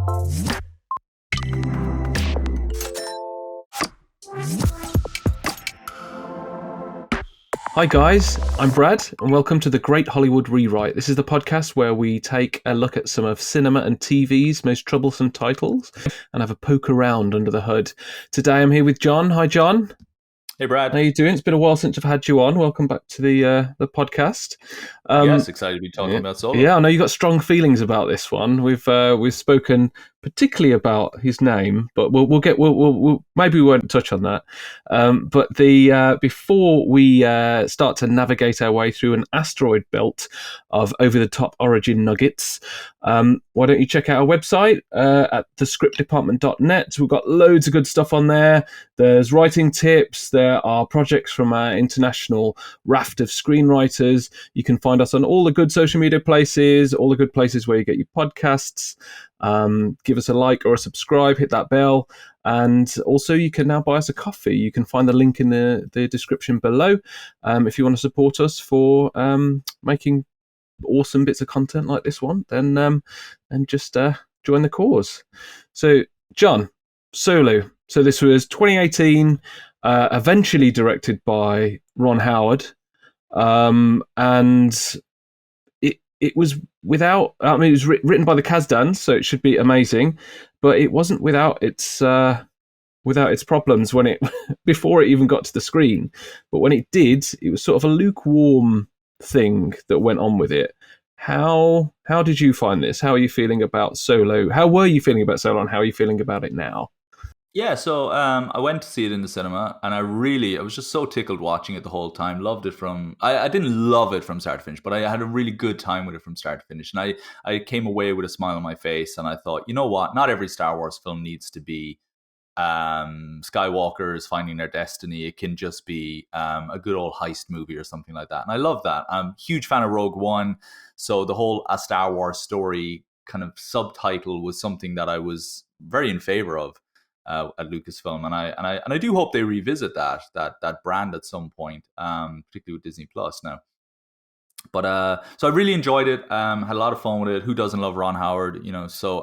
Hi guys, I'm Brad, and welcome to the Great Hollywood Rewrite. This is the podcast where we take a look at some of cinema and TV's most troublesome titles and have a poke around under the hood. Today I'm here with John. Hi John. Hey Brad. How you doing? It's been a while since I've had you on. Welcome back to the podcast. Yes, excited to be talking about Solo. Yeah, I know you've got strong feelings about this one. We've spoken particularly about his name, but we'll maybe we won't touch on that. But before we start to navigate our way through an asteroid belt of over-the-top origin nuggets, why don't you check out our website at thescriptdepartment.net. We've got loads of good stuff on there. There's writing tips. There are projects from our international raft of screenwriters. You can find us on all the good social media places, all the good places where you get your podcasts. Give us a like or a subscribe, hit that bell. And also you can now buy us a coffee. You can find the link in the description below if you want to support us for making awesome bits of content like this one, then and just join the cause. So John, Solo. So this was 2018, eventually directed by Ron Howard, and it was without. I mean, it was written by the Kasdans, so it should be amazing, but it wasn't without its problems when it before it even got to the screen. But when it did, it was sort of a lukewarm thing that went on with it. How did you find this? How are you feeling about Solo? How were you feeling about Solo, and how are you feeling about it now? Yeah, so I went to see it in the cinema, and I was just so tickled watching it the whole time. Loved it I didn't love it from start to finish, but I had a really good time with it from start to finish. And I came away with a smile on my face, and I thought, you know what? Not every Star Wars film needs to be Skywalkers finding their destiny. It can just be a good old heist movie or something like that. And I love that. I'm a huge fan of Rogue One, so the whole A Star Wars Story kind of subtitle was something that I was very in favor of at Lucasfilm, and I do hope they revisit that brand at some point, particularly with Disney Plus now. But so I really enjoyed it. Had a lot of fun with it. Who doesn't love Ron Howard? So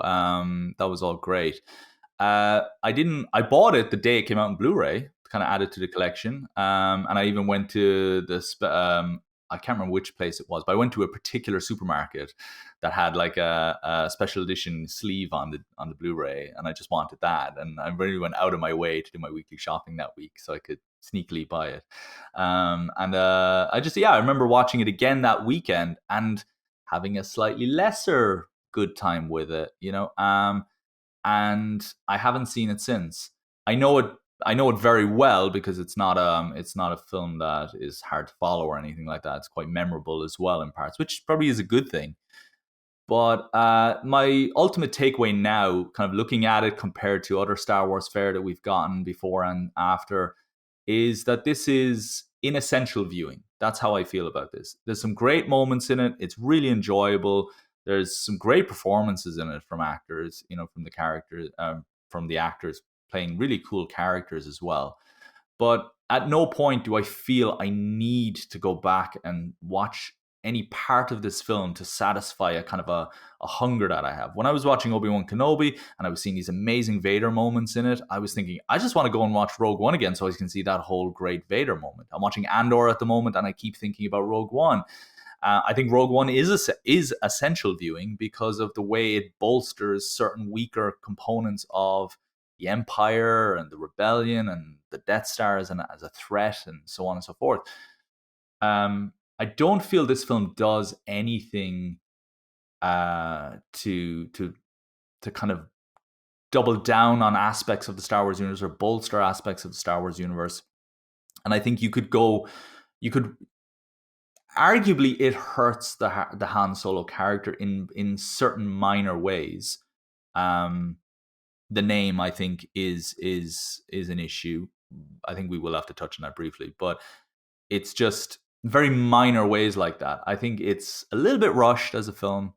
that was all great. I bought it the day it came out in Blu-ray, kind of added to the collection. And I even went to I can't remember which place it was, but I went to a particular supermarket that had like a special edition sleeve on the Blu-ray, and I just wanted that. And I really went out of my way to do my weekly shopping that week so I could sneakily buy it. I remember watching it again that weekend and having a slightly lesser good time with it, and I haven't seen it since. I know it very well because it's not a film that is hard to follow or anything like that. It's quite memorable as well in parts, which probably is a good thing. But my ultimate takeaway now, kind of looking at it compared to other Star Wars fare that we've gotten before and after, is that this is inessential viewing. That's how I feel about this. There's some great moments in it. It's really enjoyable. There's some great performances in it from actors, from the characters, from the actors playing really cool characters as well. But at no point do I feel I need to go back and watch any part of this film to satisfy a kind of a hunger that I have. When I was watching Obi-Wan Kenobi and I was seeing these amazing Vader moments in it, I was thinking, I just want to go and watch Rogue One again so I can see that whole great Vader moment. I'm watching Andor at the moment and I keep thinking about Rogue One. I think Rogue One is essential viewing because of the way it bolsters certain weaker components of the Empire and the Rebellion and the Death Star as a threat and so on and so forth. I don't feel this film does anything to kind of double down on aspects of the Star Wars universe or bolster aspects of the Star Wars universe. And I think you could arguably it hurts the Han Solo character in certain minor ways. The name, I think, is an issue. I think we will have to touch on that briefly, but it's just very minor ways like that. I think it's a little bit rushed as a film,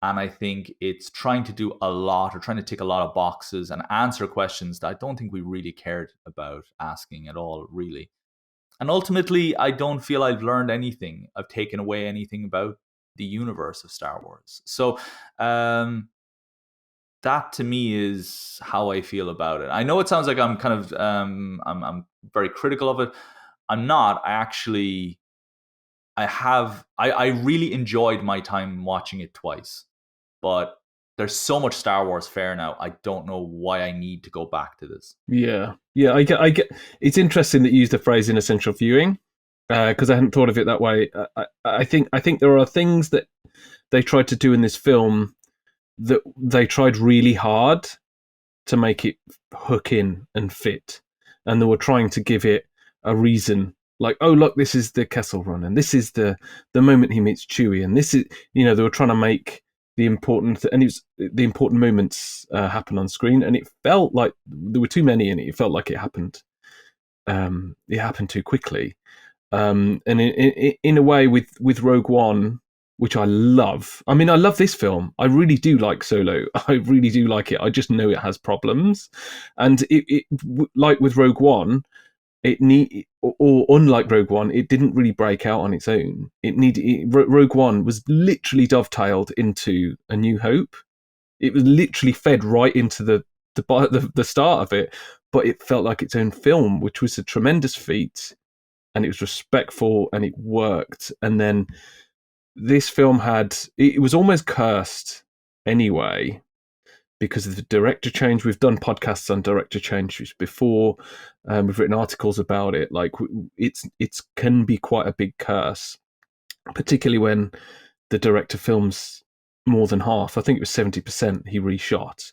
and I think it's trying to do a lot or trying to tick a lot of boxes and answer questions that I don't think we really cared about asking at all, really. And ultimately, I don't feel I've learned anything. I've taken away anything about the universe of Star Wars. So the that to me is how I feel about it. I know it sounds like I'm kind of I'm very critical of it. I'm not. I really enjoyed my time watching it twice. But there's so much Star Wars fare now. I don't know why I need to go back to this. Yeah, yeah, I get. It's interesting that you used the phrase "in essential viewing" because I hadn't thought of it that way. I think there are things that they tried to do in this film that they tried really hard to make it hook in and fit, and they were trying to give it a reason. Like, oh look, this is the Kessel Run, and this is the moment he meets Chewie, and this is they were trying to make the important and it was the important moments happen on screen, and it felt like there were too many in it. It felt like it happened too quickly, and in a way with Rogue One, which I love. I mean, I love this film. I really do like Solo. I really do like it. I just know it has problems, and like with Rogue One, or unlike Rogue One, it didn't really break out on its own. Rogue One was literally dovetailed into A New Hope. It was literally fed right into the start of it, but it felt like its own film, which was a tremendous feat, and it was respectful and it worked. And then this film it was almost cursed anyway because of the director change. We've done podcasts on director changes before. We've written articles about it. Like it's can be quite a big curse, particularly when the director films more than half. I think it was 70% he reshot.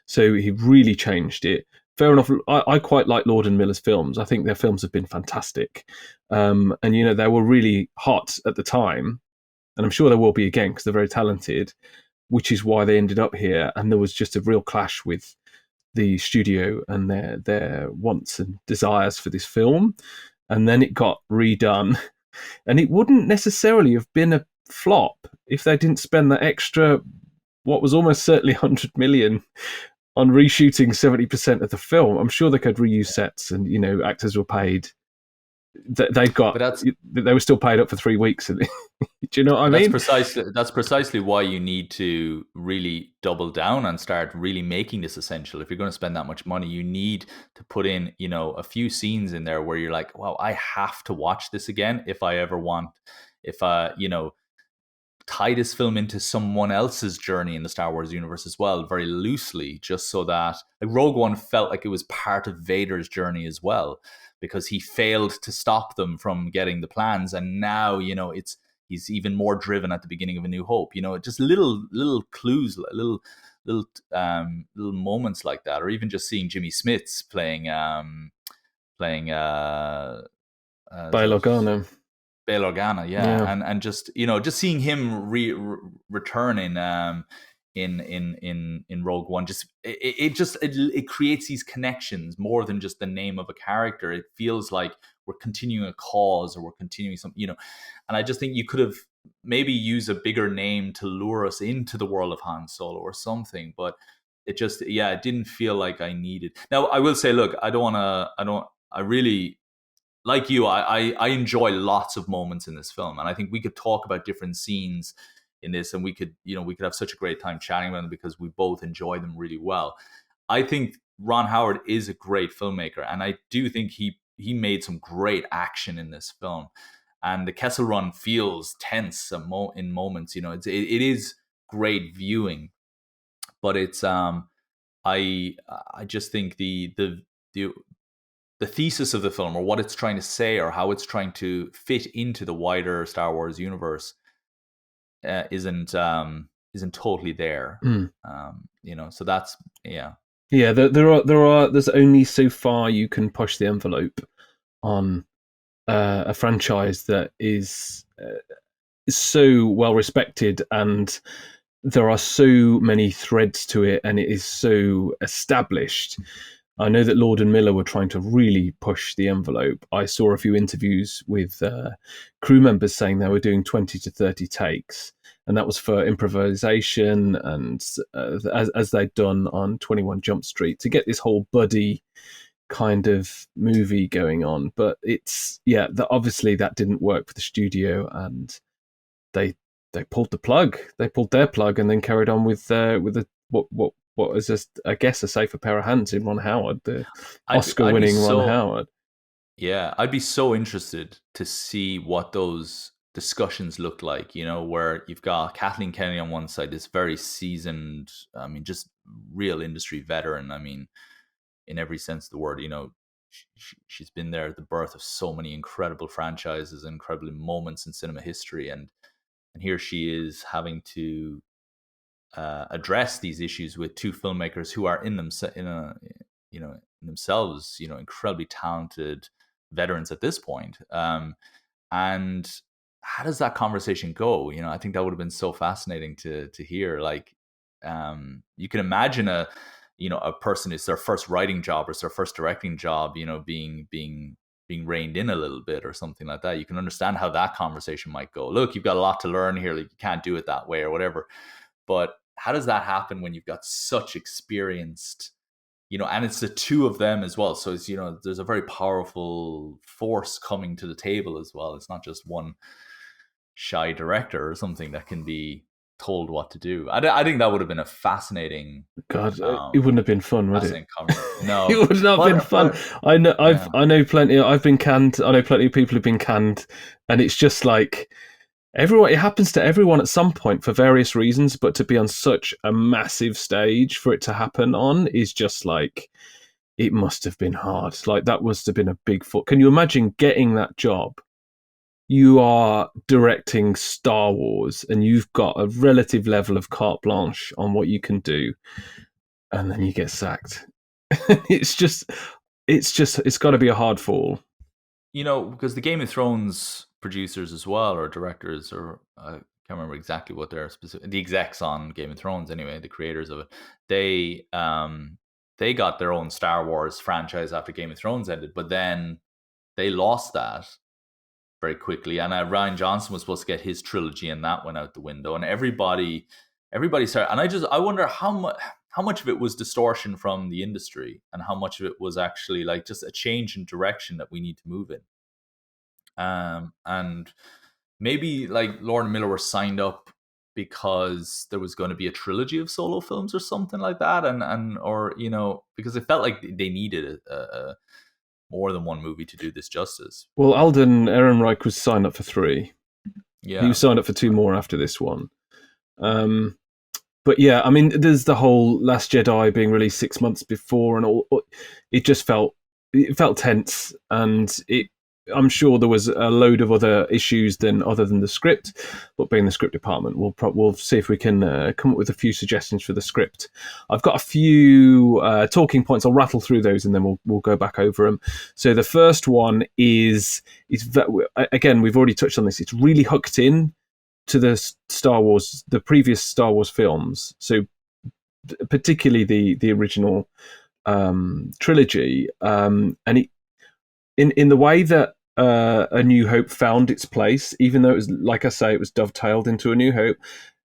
So he really changed it. Fair enough. I quite like Lord and Miller's films. I think their films have been fantastic. And they were really hot at the time, and I'm sure there will be again because they're very talented, which is why they ended up here. And there was just a real clash with the studio and their wants and desires for this film. And then it got redone, and it wouldn't necessarily have been a flop if they didn't spend that extra, what was almost certainly 100 million on reshooting 70% of the film. I'm sure they could reuse sets, and actors were paid. But that's They were still paid up for 3 weeks. Do you know what I But mean? that's precisely why you need to really double down and start really making this essential. If you're going to spend that much money, you need to put in, a few scenes in there where you're like, wow, I have to watch this again if I ever want, if tie this film into someone else's journey in the Star Wars universe as well, very loosely, just so that like Rogue One felt like it was part of Vader's journey as well, because he failed to stop them from getting the plans, and now he's even more driven at the beginning of A New Hope. Just little clues, little moments like that, or even just seeing Jimmy Smits playing Bail Organa. Bail Organa, yeah. And just just seeing him return in Rogue One, just it creates these connections more than just the name of a character. It feels like we're continuing a cause, or we're continuing some, and I just think you could have maybe used a bigger name to lure us into the world of Han Solo or something, but it just, it didn't feel like I needed. Now I will say, look, I really, like you, I enjoy lots of moments in this film, and I think we could talk about different scenes in this, and we could have such a great time chatting about them because we both enjoy them really well. I think Ron Howard is a great filmmaker, and I do think he made some great action in this film, and the Kessel Run feels tense in moments. It is great viewing, but it's I just think the thesis of the film, or what it's trying to say, or how it's trying to fit into the wider Star Wars universe, isn't totally there. So that's there's only so far you can push the envelope on a franchise that is so well respected, and there are so many threads to it, and it is so established. I know that Lord and Miller were trying to really push the envelope. I saw a few interviews with crew members saying they were doing 20 to 30 takes, and that was for improvisation, and as they'd done on 21 Jump Street, to get this whole buddy kind of movie going on. But it's obviously that didn't work for the studio, and they pulled the plug. They pulled their plug and then carried on with what what is just, I guess, a safer pair of hands in Ron Howard, the I'd be Oscar-winning Ron so Howard. Yeah, I'd be so interested to see what those discussions look like, where you've got Kathleen Kennedy on one side, this very seasoned, I mean, just real industry veteran. I mean, in every sense of the word, she's been there at the birth of so many incredible franchises, incredible moments in cinema history. And here she is having to address these issues with two filmmakers who are in themselves, incredibly talented veterans at this point. And how does that conversation go? I think that would have been so fascinating to hear. Like, you can imagine a person, it's their first writing job or it's their first directing job, being reined in a little bit or something like that. You can understand how that conversation might go. Look, you've got a lot to learn here. Like, you can't do it that way or whatever. But how does that happen when you've got such experienced, and it's the two of them as well. So it's, there's a very powerful force coming to the table as well. It's not just one shy director or something that can be told what to do. I think that would have been a fascinating. God, it wouldn't have been fun, would it? No, it would not have been fun. I know. I know plenty. I've been canned. I know plenty of people have been canned, and it's just like everyone. It happens to everyone at some point for various reasons, but to be on such a massive stage for it to happen on is just like, it must have been hard. Like, that must have been a big foot. Can you imagine getting that job? You are directing Star Wars and you've got a relative level of carte blanche on what you can do, and then you get sacked. it's got to be a hard fall. Because the Game of Thrones producers as well, or directors, or I can't remember exactly what they're specific, the execs on Game of Thrones anyway, the creators of it, they got their own Star Wars franchise after Game of Thrones ended, but then they lost that very quickly. And Rian Johnson was supposed to get his trilogy, and that went out the window. And everybody started. And I wonder how much of it was distortion from the industry, and how much of it was actually like just a change in direction that we need to move in. And maybe like Lord and Miller were signed up because there was going to be a trilogy of solo films or something like that, or because it felt like they needed a more than one movie to do this justice. Well, Alden Ehrenreich was signed up for 3. Yeah, he was signed up for 2 more after this one. But yeah, I mean, there's the whole Last Jedi being released 6 months before, and all. It just felt tense, and I'm sure there was a load of other issues other than the script. But being the script department, we'll see if we can come up with a few suggestions for the script. I've got a few talking points. I'll rattle through those, and then we'll go back over them. So the first one is again, we've already touched on this. It's really hooked in to the previous Star Wars films. So particularly the original trilogy, and it. In the way that A New Hope found its place, even though it was, like I say, it was dovetailed into A New Hope,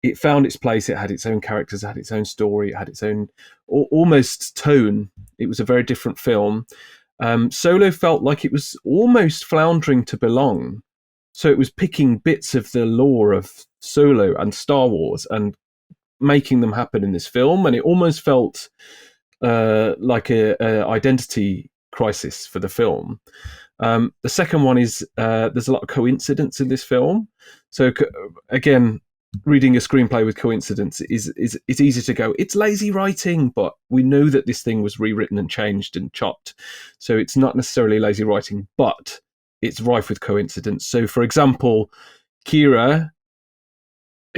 it found its place. It had its own characters, it had its own story, it had its own almost tone. It was a very different film. Solo felt like it was almost floundering to belong. So it was picking bits of the lore of Solo and Star Wars and making them happen in this film, and it almost felt like a identity crisis for the film. The second one is there's a lot of coincidence in this film. So again, reading a screenplay with coincidence is it's easy to go, it's lazy writing, but we know that this thing was rewritten and changed and chopped. So it's not necessarily lazy writing, but it's rife with coincidence. So for example, Kira,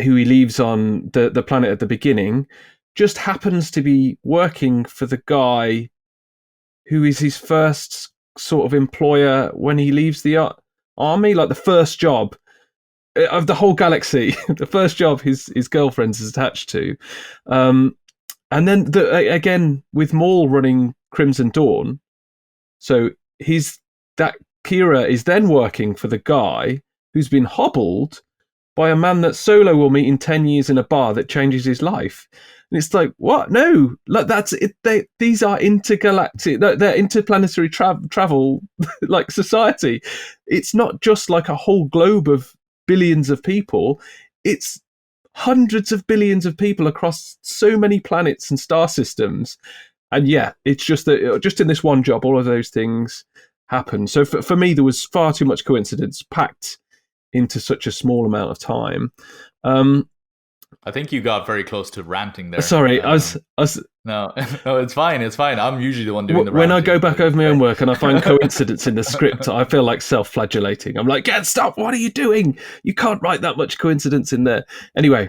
who he leaves on the planet at the beginning, just happens to be working for the guy who is his first sort of employer when he leaves the army, like the first job of the whole galaxy, the first job his girlfriend is attached to. And then again, with Maul running Crimson Dawn, so that Kira is then working for the guy who's been hobbled by a man that Solo will meet in 10 years in a bar that changes his life. And it's like, what? No, like that's it. These are intergalactic, they're interplanetary travel, like society. It's not just like a whole globe of billions of people. It's hundreds of billions of people across so many planets and star systems. And yeah, it's just that just in this one job, all of those things happen. So for me, there was far too much coincidence packed into such a small amount of time. Um, I think you got very close to ranting there. sorry, No, no, it's fine. It's fine. I'm usually the one doing the when I ranting. go back over my own work and I find coincidence in the script, I feel like self-flagellating. I'm like, "Get stop! What are you doing? You can't write that much coincidence in there." Anyway,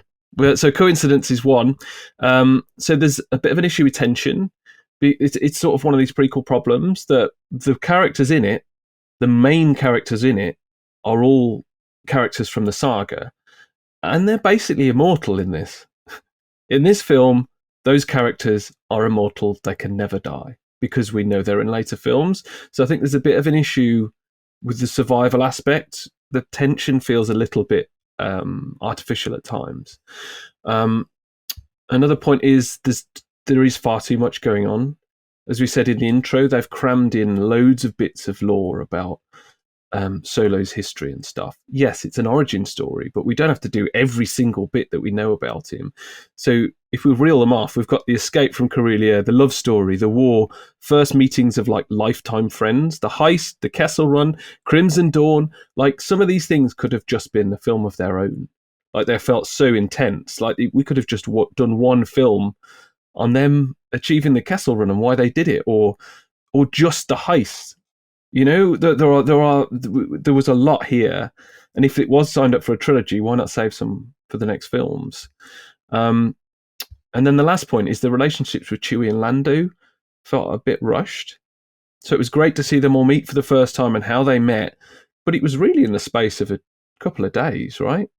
so coincidence is one. So there's a bit of an issue with tension. It's sort of one of these prequel problems that the characters in it, the main characters in it, are all characters from the saga, and they're basically immortal in this. In this film, those characters are immortal. They can never die because we know they're in later films. So I think there's a bit of an issue with the survival aspect. The tension feels a little bit artificial at times. Another point is there is far too much going on. As we said in the intro, they've crammed in loads of bits of lore about Solo's history and stuff. Yes, it's an origin story, but we don't have to do every single bit that we know about him. So if we reel them off, we've got the escape from Corellia, the love story, the war, first meetings of like lifetime friends, the heist, the Kessel Run, Crimson Dawn. Like some of these things could have just been a film of their own. Like they felt so intense. Like we could have just done one film on them achieving the Kessel Run and why they did it, or just the heist. You know, there was a lot here, and if it was signed up for a trilogy, why not save some for the next films? And then the last point is the relationships with Chewie and Lando felt a bit rushed. So it was great to see them all meet for the first time and how they met, but it was really in the space of a couple of days, right,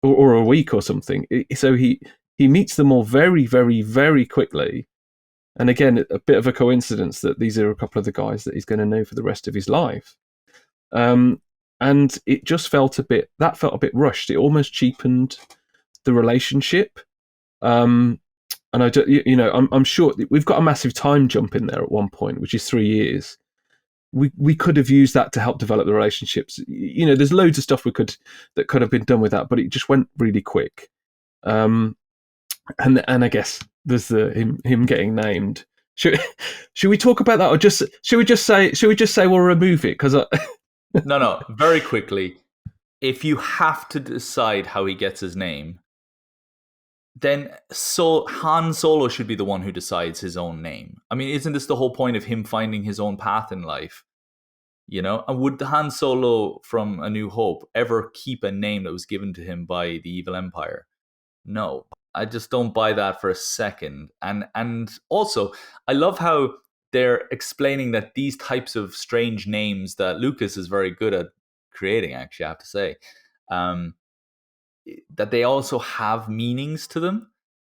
or a week or something. So he meets them all very, very, very quickly. And again, a bit of a coincidence that these are a couple of the guys that he's going to know for the rest of his life. And it just felt a bit rushed. It almost cheapened the relationship. And I don't, I'm sure we've got a massive time jump in there at one point, which is 3 years. We could have used that to help develop the relationships. There's loads of stuff that could have been done with that, but it just went really quick. And I guess there's him getting named. Should we talk about that, or should we just say we'll remove it? Because no, very quickly. If you have to decide how he gets his name, then Han Solo should be the one who decides his own name. I mean, isn't this the whole point of him finding his own path in life? And would Han Solo from A New Hope ever keep a name that was given to him by the evil empire? No. I just don't buy that for a second. And also, I love how they're explaining that these types of strange names that Lucas is very good at creating, actually, I have to say, that they also have meanings to them.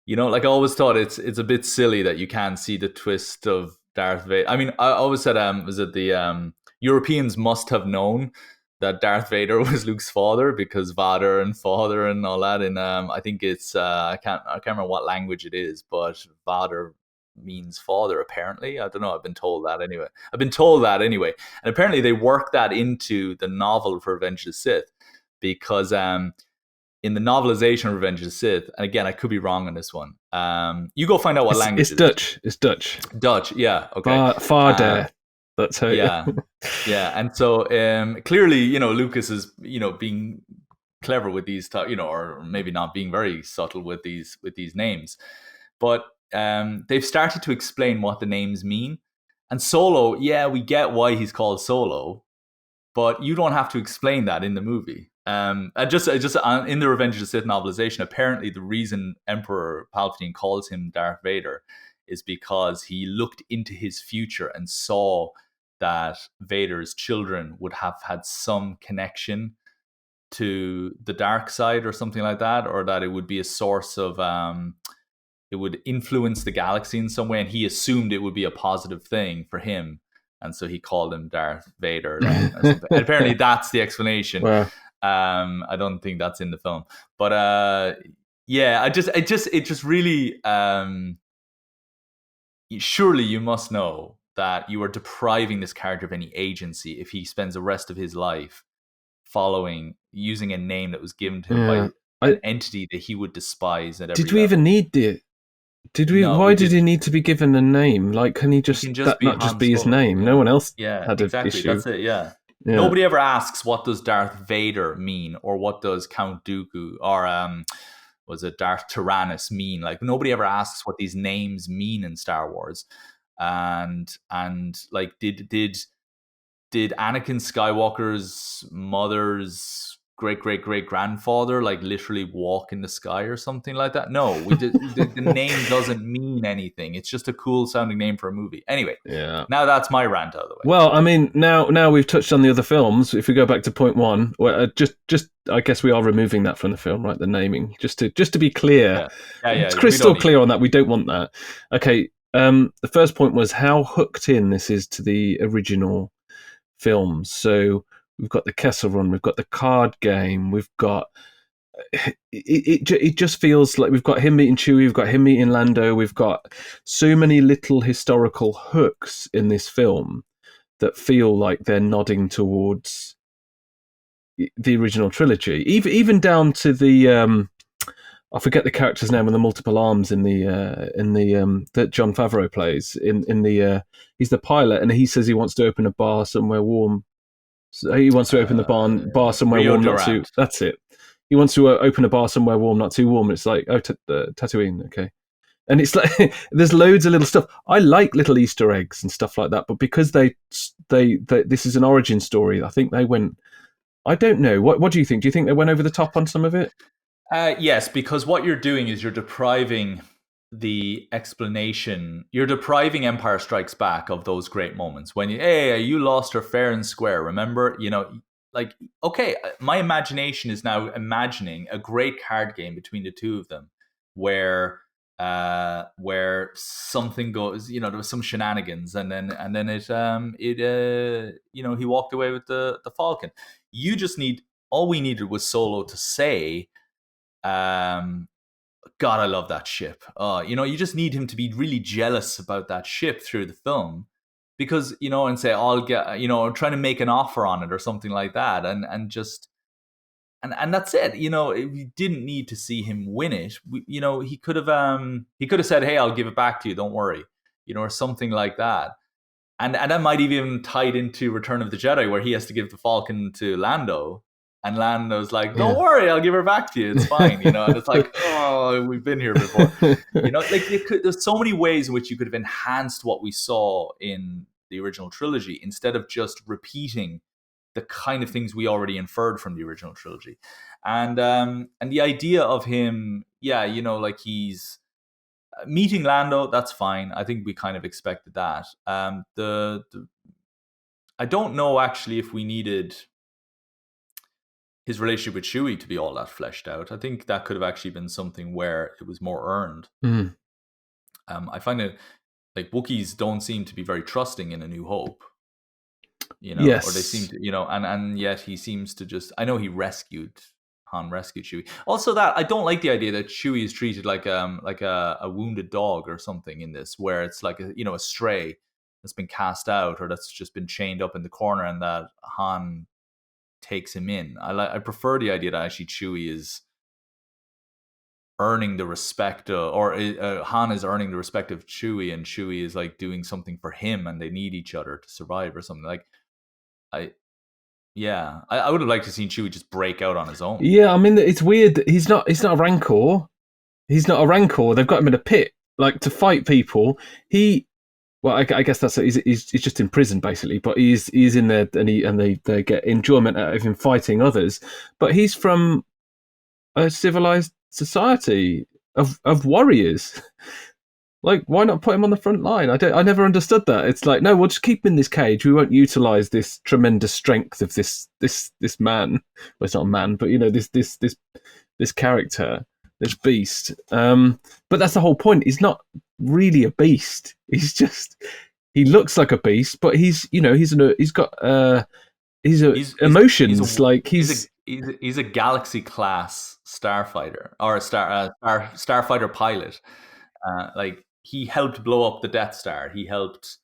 Like I always thought it's a bit silly that you can't see the twist of Darth Vader. I mean, I always said, was it the Europeans must have known that Darth Vader was Luke's father, because Vader and father and all that. And I think it's I can't remember what language it is, but Vader means father. Apparently, I don't know. I've been told that anyway. And apparently, they worked that into the novel for Revenge of the Sith, because in the novelization of Revenge of the Sith, and again, I could be wrong on this one. You go find out what language it's Dutch. It's Dutch. Dutch, yeah. Okay. Father. That's how. Yeah. Yeah, and so clearly, Lucas is, being clever with these, or maybe not being very subtle with these names, but they've started to explain what the names mean. And Solo, yeah, we get why he's called Solo, but you don't have to explain that in the movie. I just in the Revenge of the Sith novelization, apparently the reason Emperor Palpatine calls him Darth Vader is because he looked into his future and saw that Vader's children would have had some connection to the dark side or something like that, or that it would be a source of it would influence the galaxy in some way, and he assumed it would be a positive thing for him, and so he called him Darth Vader then, or something. And apparently that's the explanation. Wow. I don't think that's in the film, but yeah, it just really surely you must know that you are depriving this character of any agency if he spends the rest of his life using a name that was given to him by I entity that he would despise at did every we even level. need the? Did we? No, we Why did he didn't. need to be given a name? Like, can he He just can just that be not just Han be his Solo. name? No Yeah, one else yeah, had an exactly. issue. That's it. Yeah. Yeah, Nobody ever asks what does Darth Vader mean or what does Count Dooku or was it Darth Tyrannus mean? Like nobody ever asks what these names mean in Star Wars. And like did Anakin Skywalker's mother's great grandfather like literally walk in the sky or something like that? No, we did. The name doesn't mean anything. It's just a cool sounding name for a movie. Anyway, yeah. now that's my rant out of the way. Well, I mean, now we've touched on the other films. If we go back to point one, well, just I guess we are removing that from the film, right? The naming, just to be clear, Yeah, yeah. it's We don't crystal need it. clear on that. We don't want that. Okay. The first point was how hooked in this is to the original films. So we've got the Kessel Run, we've got the card game, we've got it just feels like we've got him meeting Chewie, we've got him meeting Lando, we've got so many little historical hooks in this film that feel like they're nodding towards the original trilogy, even down to the I forget the character's name with the multiple arms in the that Jon Favreau plays in the he's the pilot and he says he wants to open a bar somewhere warm. So he wants to open the bar somewhere Rio warm, not too. Durant. That's it. He wants to open a bar somewhere warm, not too warm. It's like Tatooine, okay. And it's like there's loads of little stuff. I like little Easter eggs and stuff like that, but because they this is an origin story, I think they went. I don't know. What do you think? Do you think they went over the top on some of it? Yes, because what you're doing is you're depriving the explanation. You're depriving Empire Strikes Back of those great moments when you lost her fair and square. Remember, like okay, my imagination is now imagining a great card game between the two of them, where something goes, there was some shenanigans, and then he walked away with the Falcon. All we needed was Solo to say, God, I love that ship. You just need him to be really jealous about that ship through the film, because and say, I'll get, trying to make an offer on it or something like that, and just. And that's it. We didn't need to see him win it. He could have said, "Hey, I'll give it back to you. Don't worry," or something like that. And that might even tied into Return of the Jedi, where he has to give the Falcon to Lando, and Lando's like, "Don't worry, I'll give her back to you. It's fine." And it's like, "Oh, we've been here before." There's so many ways in which you could have enhanced what we saw in the original trilogy instead of just repeating the kind of things we already inferred from the original trilogy. And the idea of him, like he's meeting Lando, that's fine. I think we kind of expected that. I don't know actually if we needed his relationship with Chewie to be all that fleshed out. I think that could have actually been something where it was more earned. Mm. I find it like Wookiees don't seem to be very trusting in A New Hope. Yes. Or they seem to, and yet he seems to just. I know Han rescued Chewie. Also, that I don't like the idea that Chewie is treated like a wounded dog or something in this, where it's like a stray that's been cast out or that's just been chained up in the corner, and that Han takes him in. I prefer the idea that actually Chewie is earning the respect or Han is earning the respect of Chewie, and Chewie is like doing something for him, and they need each other to survive or something. Like I would have liked to see Chewie just break out on his own. Yeah, I mean, it's weird that he's not a Rancor. He's not a Rancor. They've got him in a pit, like to fight people. I guess that's he's just in prison basically, but he's in there and they get enjoyment out of him fighting others. But he's from a civilized society of warriors. Like, why not put him on the front line? I never understood that. It's like, no, we'll just keep him in this cage. We won't utilize this tremendous strength of this man. Well, it's not a man, but this character, this beast. But that's the whole point. He's not really a beast. He looks like a beast, but he's got emotions. He's a galaxy class starfighter or a starfighter pilot. Like he helped blow up the Death Star. He helped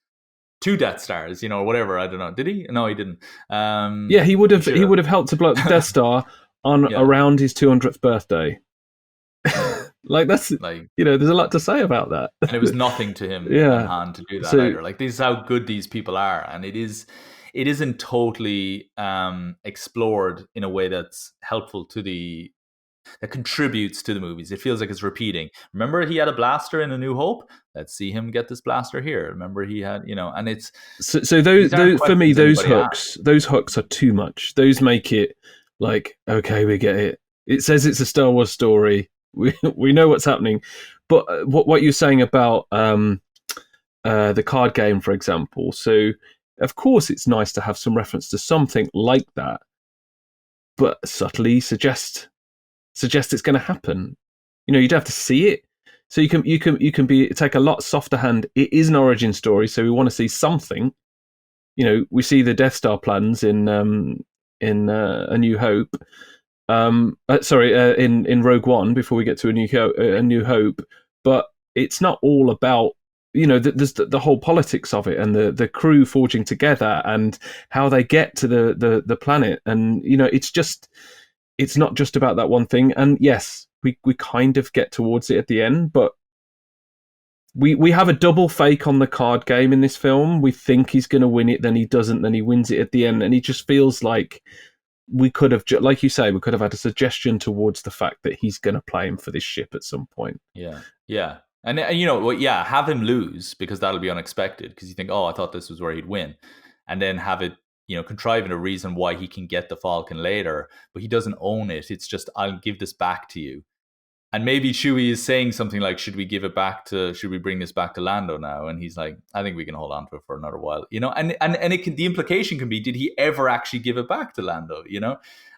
2 Death Stars, whatever. I don't know. Did he? No, he didn't. He would have helped to blow up the Death Star on Yeah, around his 200th birthday. yeah. Like that's, Like, there's a lot to say about and it was that. nothing to him and Yeah. Han to do that So either. Like, this is how good these people are, and it isn't totally explored in a way that's helpful to the that contributes to the movies. It feels like it's repeating. Remember, he had a blaster in A New Hope. Let's see him get this blaster here. Remember, he had, and it's so these aren't those for me, questions anybody asks. those hooks are too much. Those make it like, okay, we get it. It says it's a Star Wars story. We know what's happening. But what you're saying about the card game, for example. So of course it's nice to have some reference to something like that, but subtly suggest it's going to happen. You don't have to see it. So you can take a lot softer hand. It is an origin story, so we want to see something. We see the Death Star plans in A New Hope. In Rogue One before we get to A New Hope. But it's not all about there's the whole politics of it and the crew forging together and how they get to the planet, and it's not just about that one thing. And yes, we kind of get towards it at the end, but we have a double fake on the card game in this film. We think he's going to win it, then he doesn't, then he wins it at the end, and he just feels like we could have, like you say, we could have had a suggestion towards the fact that he's going to play him for this ship at some point. Yeah, yeah, and have him lose because that'll be unexpected because you think, oh, I thought this was where he'd win, and then have it, contriving a reason why he can get the Falcon later, but he doesn't own it. It's just, I'll give this back to you. And maybe Chewie is saying something like, should we bring this back to Lando now? And he's like, I think we can hold on to it for another while, and the implication can be, did he ever actually give it back to Lando,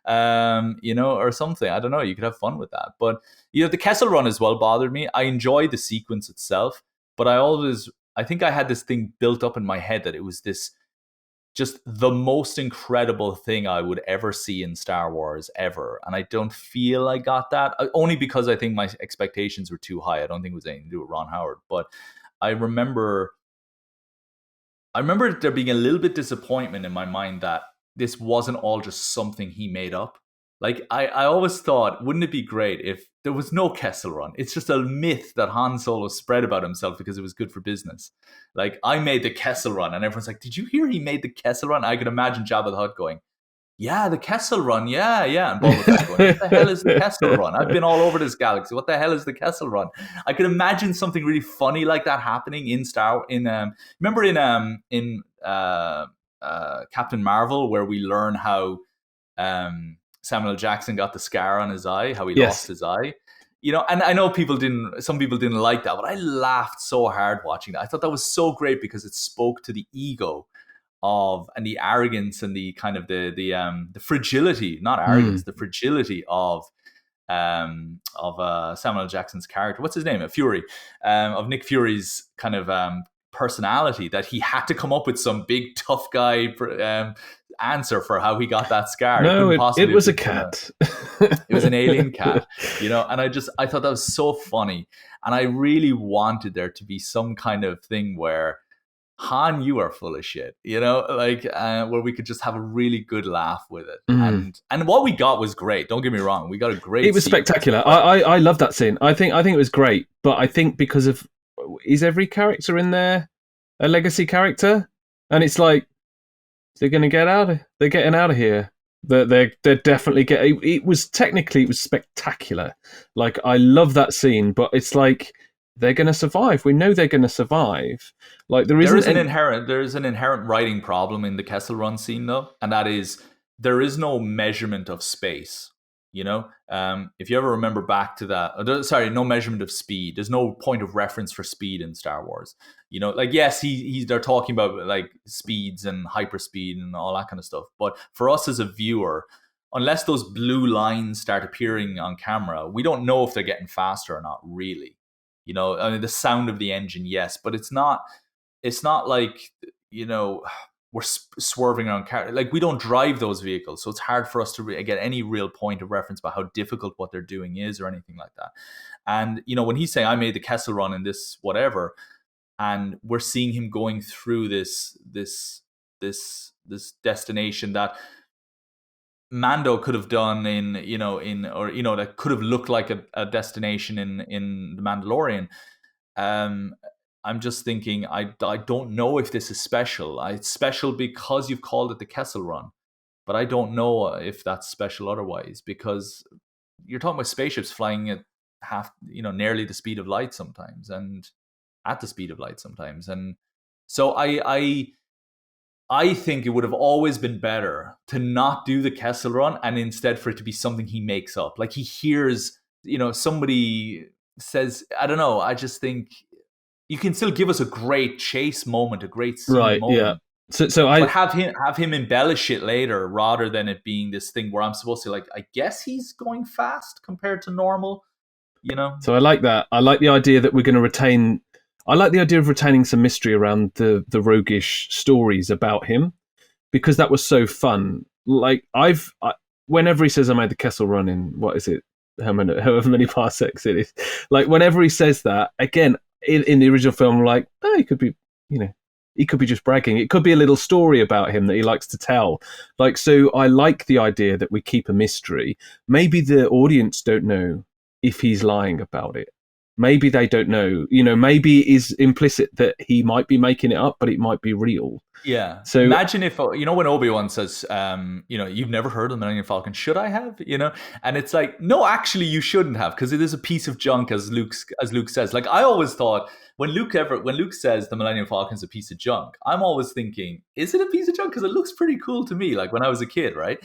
or something? I don't know. You could have fun with that. But, the Kessel Run as well bothered me. I enjoyed the sequence itself, but I think I had this thing built up in my head that it was this, just the most incredible thing I would ever see in Star Wars ever. And I don't feel I got that, only because I think my expectations were too high. I don't think it was anything to do with Ron Howard. But I remember there being a little bit disappointment in my mind that this wasn't all just something he made up. Like, I always thought, wouldn't it be great if there was no Kessel Run? It's just a myth that Han Solo spread about himself because it was good for business. Like, I made the Kessel Run, and everyone's like, did you hear he made the Kessel Run? I could imagine Jabba the Hutt going, yeah, the Kessel Run, yeah. And Boba Fett going, what the hell is the Kessel Run? I've been all over this galaxy. What the hell is the Kessel Run? I could imagine something really funny like that happening remember in Captain Marvel, where we learn how Samuel Jackson got the scar on his eye, how he lost his eye. And I know some people didn't like that, but I laughed so hard watching that. I thought that was so great because it spoke to the ego and the arrogance and the kind of the fragility, not arrogance, the fragility of Samuel Jackson's character. What's his name? Fury, of Nick Fury's kind of personality, that he had to come up with some big tough guy answer for how he got that scar. No, it was a cat. It was an alien cat, and I thought that was so funny. And I really wanted there to be some kind of thing where, Han, you are full of shit, where we could just have a really good laugh with it. And what we got was great. Don't get me wrong. We got a great It was spectacular. I love that scene. I think it was great. But I think because is every character in there a legacy character? And it's like, they're going to get out of, they're getting out of here. They're definitely getting, it was spectacular. Like, I love that scene, but it's like, they're going to survive. We know they're going to survive. Like, there's an inherent writing problem in the Kessel Run scene, though, and that is, there is no measurement of space. If you ever remember back to that, no measurement of speed. There's no point of reference for speed in Star Wars. Like, yes, they're talking about like speeds and hyperspeed and all that kind of stuff. But for us as a viewer, unless those blue lines start appearing on camera, we don't know if they're getting faster or not, really. I mean, the sound of the engine, yes, but it's not like, we're swerving around car. Like, we don't drive those vehicles, so it's hard for us to get any real point of reference about how difficult what they're doing is or anything like that. And when he's saying, I made the Kessel Run in this whatever, and we're seeing him going through this destination that Mando could have done in or that could have looked like a destination in the Mandalorian. Um, I'm just thinking, I don't know if this is special. It's special because you've called it the Kessel Run, but I don't know if that's special otherwise, because you're talking about spaceships flying at nearly the speed of light sometimes, and at the speed of light sometimes, and so I think it would have always been better to not do the Kessel Run and instead for it to be something he makes up. Like he hears, somebody says, I don't know. I just think you can still give us a great chase moment, a great scene Right. Yeah. moment, So but I have him embellish it later rather than it being this thing where I'm supposed to, like, I guess he's going fast compared to normal, you know? so I like that. I like the idea that we're going to retain. I like the idea of retaining some mystery around the roguish stories about him, because that was so fun. Like whenever he says I made the Kessel Run in, what is it, however many parsecs it is, like whenever he says that again in the original film, I'm like, oh, he could be, you know, he could be just bragging. It could be a little story about him that he likes to tell. Like, so I like the idea that we keep a mystery. Maybe the audience don't know if he's lying about it. Maybe they don't know. Maybe it is implicit that he might be making it up, but it might be real. Yeah. So Imagine if, when Obi-Wan says, you've never heard of the Millennium Falcon. Should I have? And it's like, no, actually you shouldn't have, because it is a piece of junk, as Luke says. Like, I always thought when Luke says the Millennium Falcon is a piece of junk, I'm always thinking, is it a piece of junk? Because it looks pretty cool to me, like when I was a kid, right?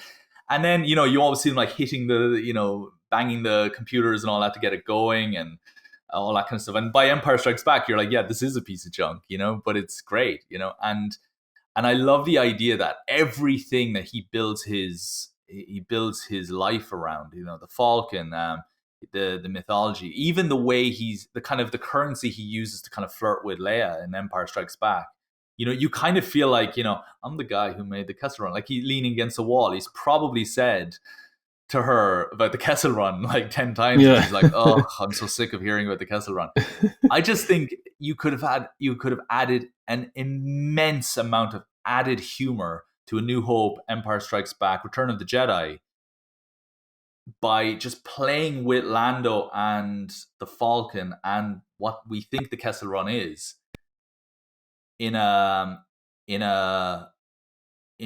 And then, you always see them like hitting banging the computers and all that to get it going and all that kind of stuff. And by Empire Strikes Back, you're like, yeah, this is a piece of junk, but it's great, and I love the idea that everything that he builds his life around, the Falcon, the mythology, even the way he's the kind of the currency he uses to kind of flirt with Leia in Empire Strikes Back. You kind of feel like, I'm the guy who made the Kessel Run. Like, he's leaning against the wall. He's probably said to her about the Kessel Run like 10 times. yeah. And she's like, oh, I'm so sick of hearing about the Kessel Run. I just think you could have added an immense amount of added humor to A New Hope, Empire Strikes Back, Return of the Jedi by just playing with Lando and the Falcon and what we think the Kessel Run is in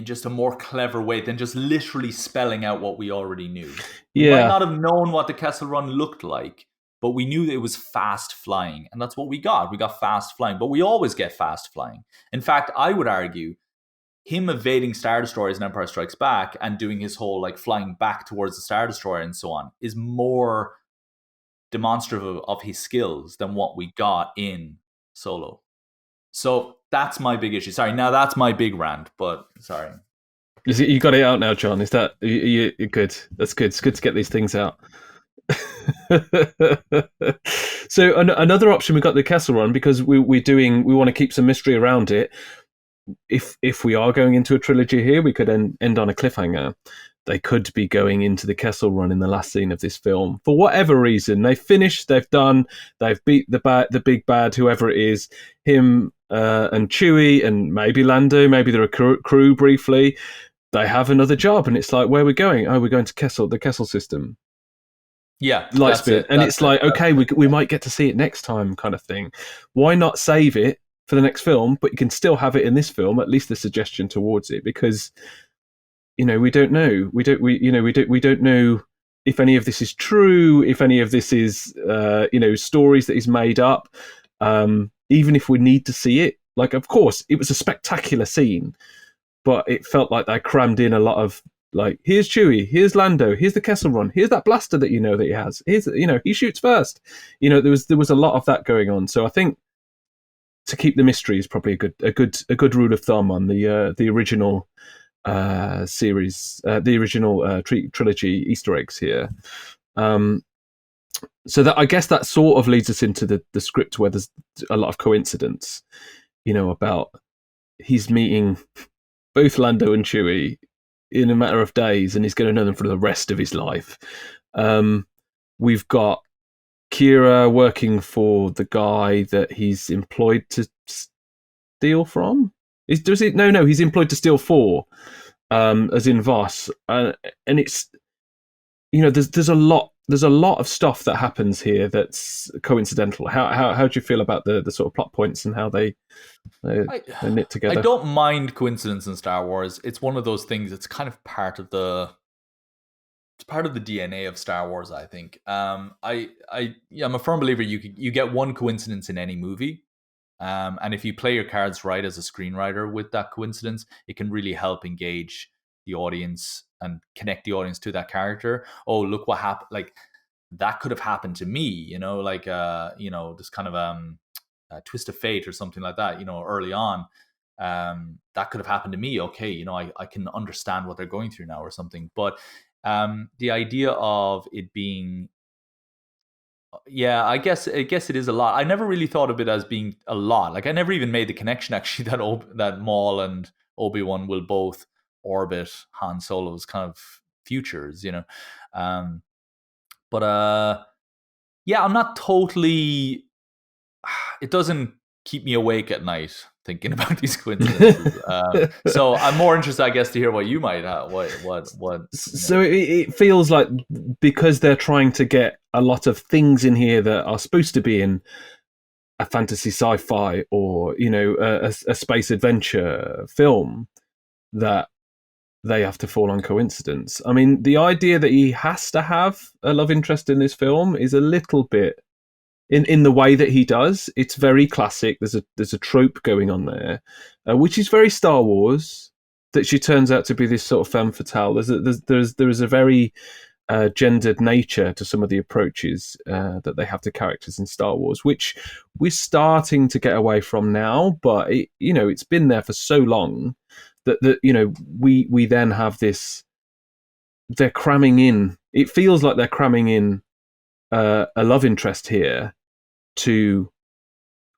just a more clever way than just literally spelling out what we already knew. We might Yeah. not have known what the Kessel Run looked like, but we knew that it was fast flying, and that's what we got. We got fast flying, but we always get fast flying. In fact, I would argue him evading Star Destroyers in Empire Strikes Back and doing his whole like flying back towards the Star Destroyer and so on is more demonstrative of his skills than what we got in Solo. So that's my big issue. Sorry, now that's my big rant, but sorry. You got it out now, John. Is that you're good? That's good. It's good to get these things out. So another option, we got the Kessel Run, because we want to keep some mystery around it. If we are going into a trilogy here, we could end on a cliffhanger. They could be going into the Kessel Run in the last scene of this film for whatever reason. They've finished, they've done, they've beat the big bad, whoever it is, him and Chewie and maybe Lando, maybe they're a crew briefly. They have another job, and it's like, where are we going? Oh, we're going to the Kessel system. Yeah, Lightspeed. And it's like, okay, we might get to see it next time, kind of thing. Why not save it for the next film, but you can still have it in this film, at least the suggestion towards it, because we don't know. We don't know if any of this is true, if any of this is stories that he's made up. Even if we need to see it, like, of course, it was a spectacular scene, but it felt like they crammed in a lot of, like, here's Chewie, here's Lando, here's the Kessel Run, here's that blaster that that he has. Here's, he shoots first. There was a lot of that going on. So I think to keep the mystery is probably a good rule of thumb on the original series, the original trilogy Easter eggs here. So that, I guess, that sort of leads us into the script, where there's a lot of coincidence, about he's meeting both Lando and Chewie in a matter of days, and he's going to know them for the rest of his life. We've got Kira working for the guy that he's employed to steal from. No, he's employed to steal for. as in Voss, and it's there's a lot of stuff that happens here that's coincidental. How do you feel about the sort of plot points and how they, I they knit I together? don't mind coincidence in Star Wars. It's one of those things. It's kind of it's part of the DNA of Star Wars. I think. Yeah, I'm a firm believer. You get one coincidence in any movie, and if you play your cards right as a screenwriter with that coincidence, it can really help engage the audience and connect the audience to that character. Oh, look what happened! Like that could have happened to me. Like this kind of a twist of fate or something like that. Early on, that could have happened to me. Okay, I can understand what they're going through now or something. But the idea of it being, yeah, I guess it is a lot. I never really thought of it as being a lot. Like I never even made the connection actually that that Maul and Obi-Wan will both orbit Han Solo's kind of futures. Um, but yeah, I'm not totally. It doesn't keep me awake at night thinking about these coincidences. So I'm more interested, I guess, to hear what you might have. What So it feels like because they're trying to get a lot of things in here that are supposed to be in a fantasy sci-fi or a space adventure film, that they have to fall on coincidence. I mean, the idea that he has to have a love interest in this film is a little bit in the way that he does. It's very classic. There's a trope going on there, which is very Star Wars. That she turns out to be this sort of femme fatale. There is a very gendered nature to some of the approaches that they have to characters in Star Wars, which we're starting to get away from now. But it's been there for so long that we then have this. They're cramming in. It feels like they're cramming in a love interest here to,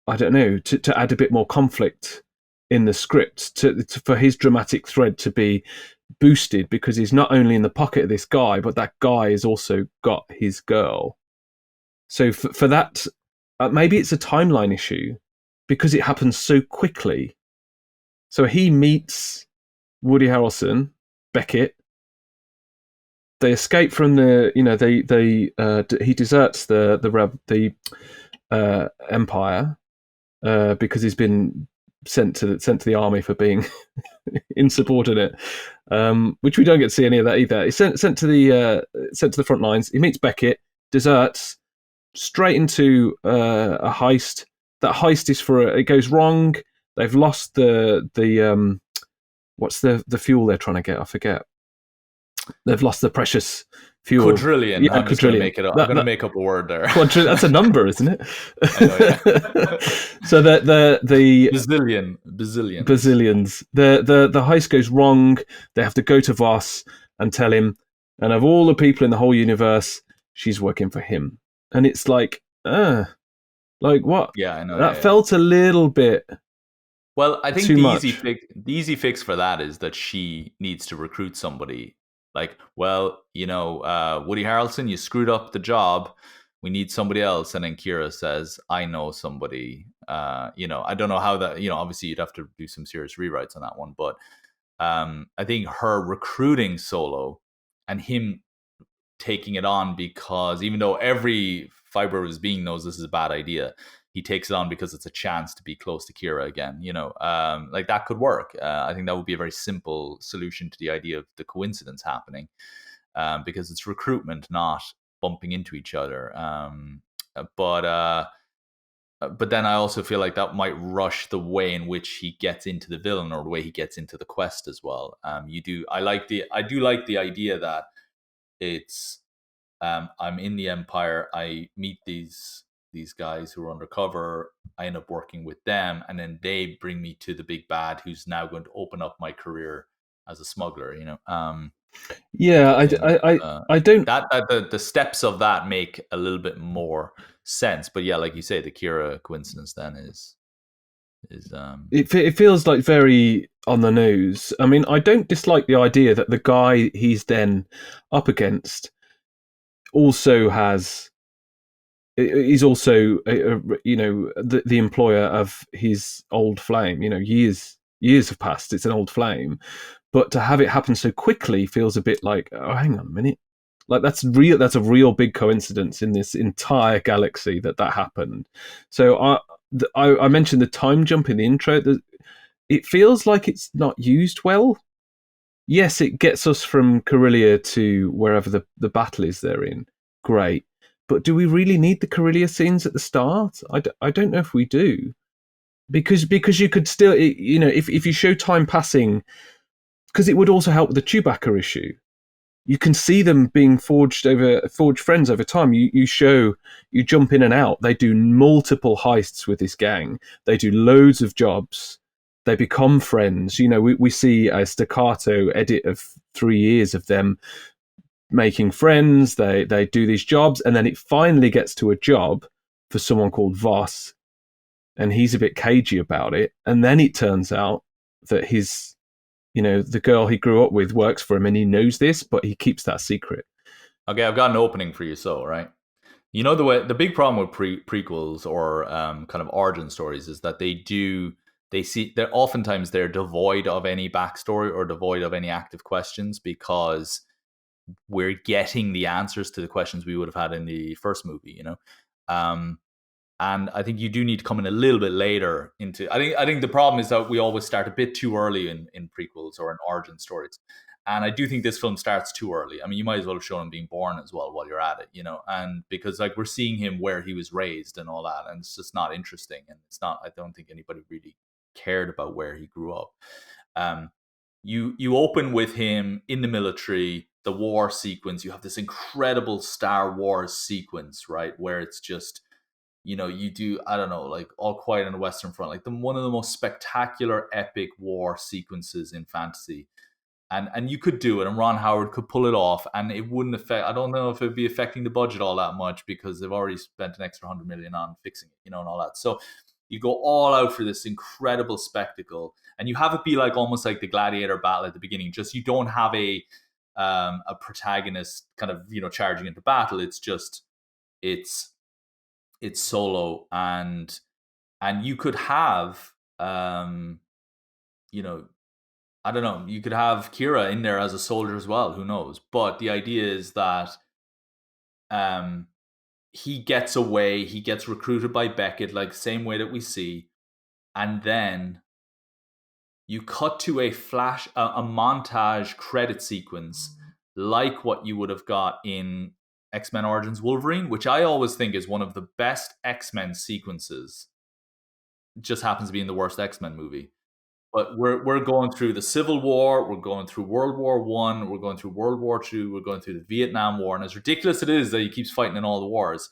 I don't know, to add a bit more conflict in the script for his dramatic thread to be boosted, because he's not only in the pocket of this guy, but that guy has also got his girl. So for that, maybe it's a timeline issue because it happens so quickly. So he meets Woody Harrelson, Beckett. They escape from the, he deserts the Empire because he's been sent to the army for being insubordinate, which we don't get to see any of that either. He's sent to the front lines. He meets Beckett, deserts straight into a heist. That heist is it goes wrong. They've lost the what's the fuel they're trying to get? I forget. They've lost the precious fuel. Quadrillion. Yeah, I'm just going to quadrillion. make it up. I'm going to make up a word there. That's a number, isn't it? I know, yeah. So the bazillions. The heist goes wrong. They have to go to Voss and tell him. And of all the people in the whole universe, she's working for him. And it's like what? Yeah, I know. That felt a little bit. Well, I think the easy fix for that is that she needs to recruit somebody. Like, well, Woody Harrelson, you screwed up the job. We need somebody else. And then Kira says, I know somebody. I don't know how that, obviously you'd have to do some serious rewrites on that one. But I think her recruiting Solo and him taking it on, because even though every fiber of his being knows this is a bad idea, he takes it on because it's a chance to be close to Kira again. Like that could work. I think that would be a very simple solution to the idea of the coincidence happening, because it's recruitment, not bumping into each other. But then I also feel like that might rush the way in which he gets into the villain or the way he gets into the quest as well. I do like the idea that it's I'm in the Empire. I meet these guys who are undercover. I end up working with them, and then they bring me to the big bad, who's now going to open up my career as a smuggler. Yeah, I don't. That the steps of that make a little bit more sense. But yeah, like you say, the Kira coincidence then is it feels like very on the nose. I mean, I don't dislike the idea that the guy he's then up against also he's also the employer of his old flame. Years have passed. It's an old flame, but to have it happen so quickly feels a bit like, oh, hang on a minute. Like that's real. That's a real big coincidence in this entire galaxy that happened. So I mentioned the time jump in the intro. It feels like it's not used well. Yes, it gets us from Corellia to wherever the battle is they're in. Great. But do we really need the Corellia scenes at the start? I don't know if we do. Because you could still, if you show time passing, because it would also help with the Chewbacca issue. You can see them being forged friends over time. You jump in and out. They do multiple heists with this gang. They do loads of jobs. They become friends. We see a staccato edit of 3 years of them making friends. They do these jobs, and then it finally gets to a job for someone called Voss, and he's a bit cagey about it. And then it turns out that the girl he grew up with works for him, and he knows this, but he keeps that secret. Okay, I've got an opening for you. So, right, the big problem with prequels or kind of origin stories is that they're oftentimes they're devoid of any backstory or devoid of any active questions, because we're getting the answers to the questions we would have had in the first movie. And I think you do need to come in a little bit later into. I think the problem is that we always start a bit too early in prequels or in origin stories, and I do think this film starts too early. I mean, you might as well have shown him being born as well while you're at it, and because like we're seeing him where he was raised and all that, and it's just not interesting, and it's not. I don't think anybody really cared about where he grew up. You open with him in the military, the war sequence. You have this incredible Star Wars sequence, right, where it's just you do, I don't know, like All Quiet on the Western Front, like one of the most spectacular epic war sequences in fantasy. And you could do it, and Ron Howard could pull it off, and it wouldn't affect. I don't know if it'd be affecting the budget all that much, because they've already spent an extra $100 million on fixing it, and all that. So you go all out for this incredible spectacle, and you have it be like almost like the gladiator battle at the beginning. Just you don't have a protagonist kind of charging into battle. It's just it's solo, and you could have I don't know, you could have Kira in there as a soldier as well, who knows. But the idea is that he gets away, he gets recruited by Beckett, like same way that we see, and then you cut to a montage credit sequence like what you would have got in X-Men Origins Wolverine, which I always think is one of the best X-Men sequences. It just happens to be in the worst X-Men movie. But we're going through the Civil War, we're going through World War One, we're going through World War Two, we're going through the Vietnam War, and as ridiculous it is that he keeps fighting in all the wars,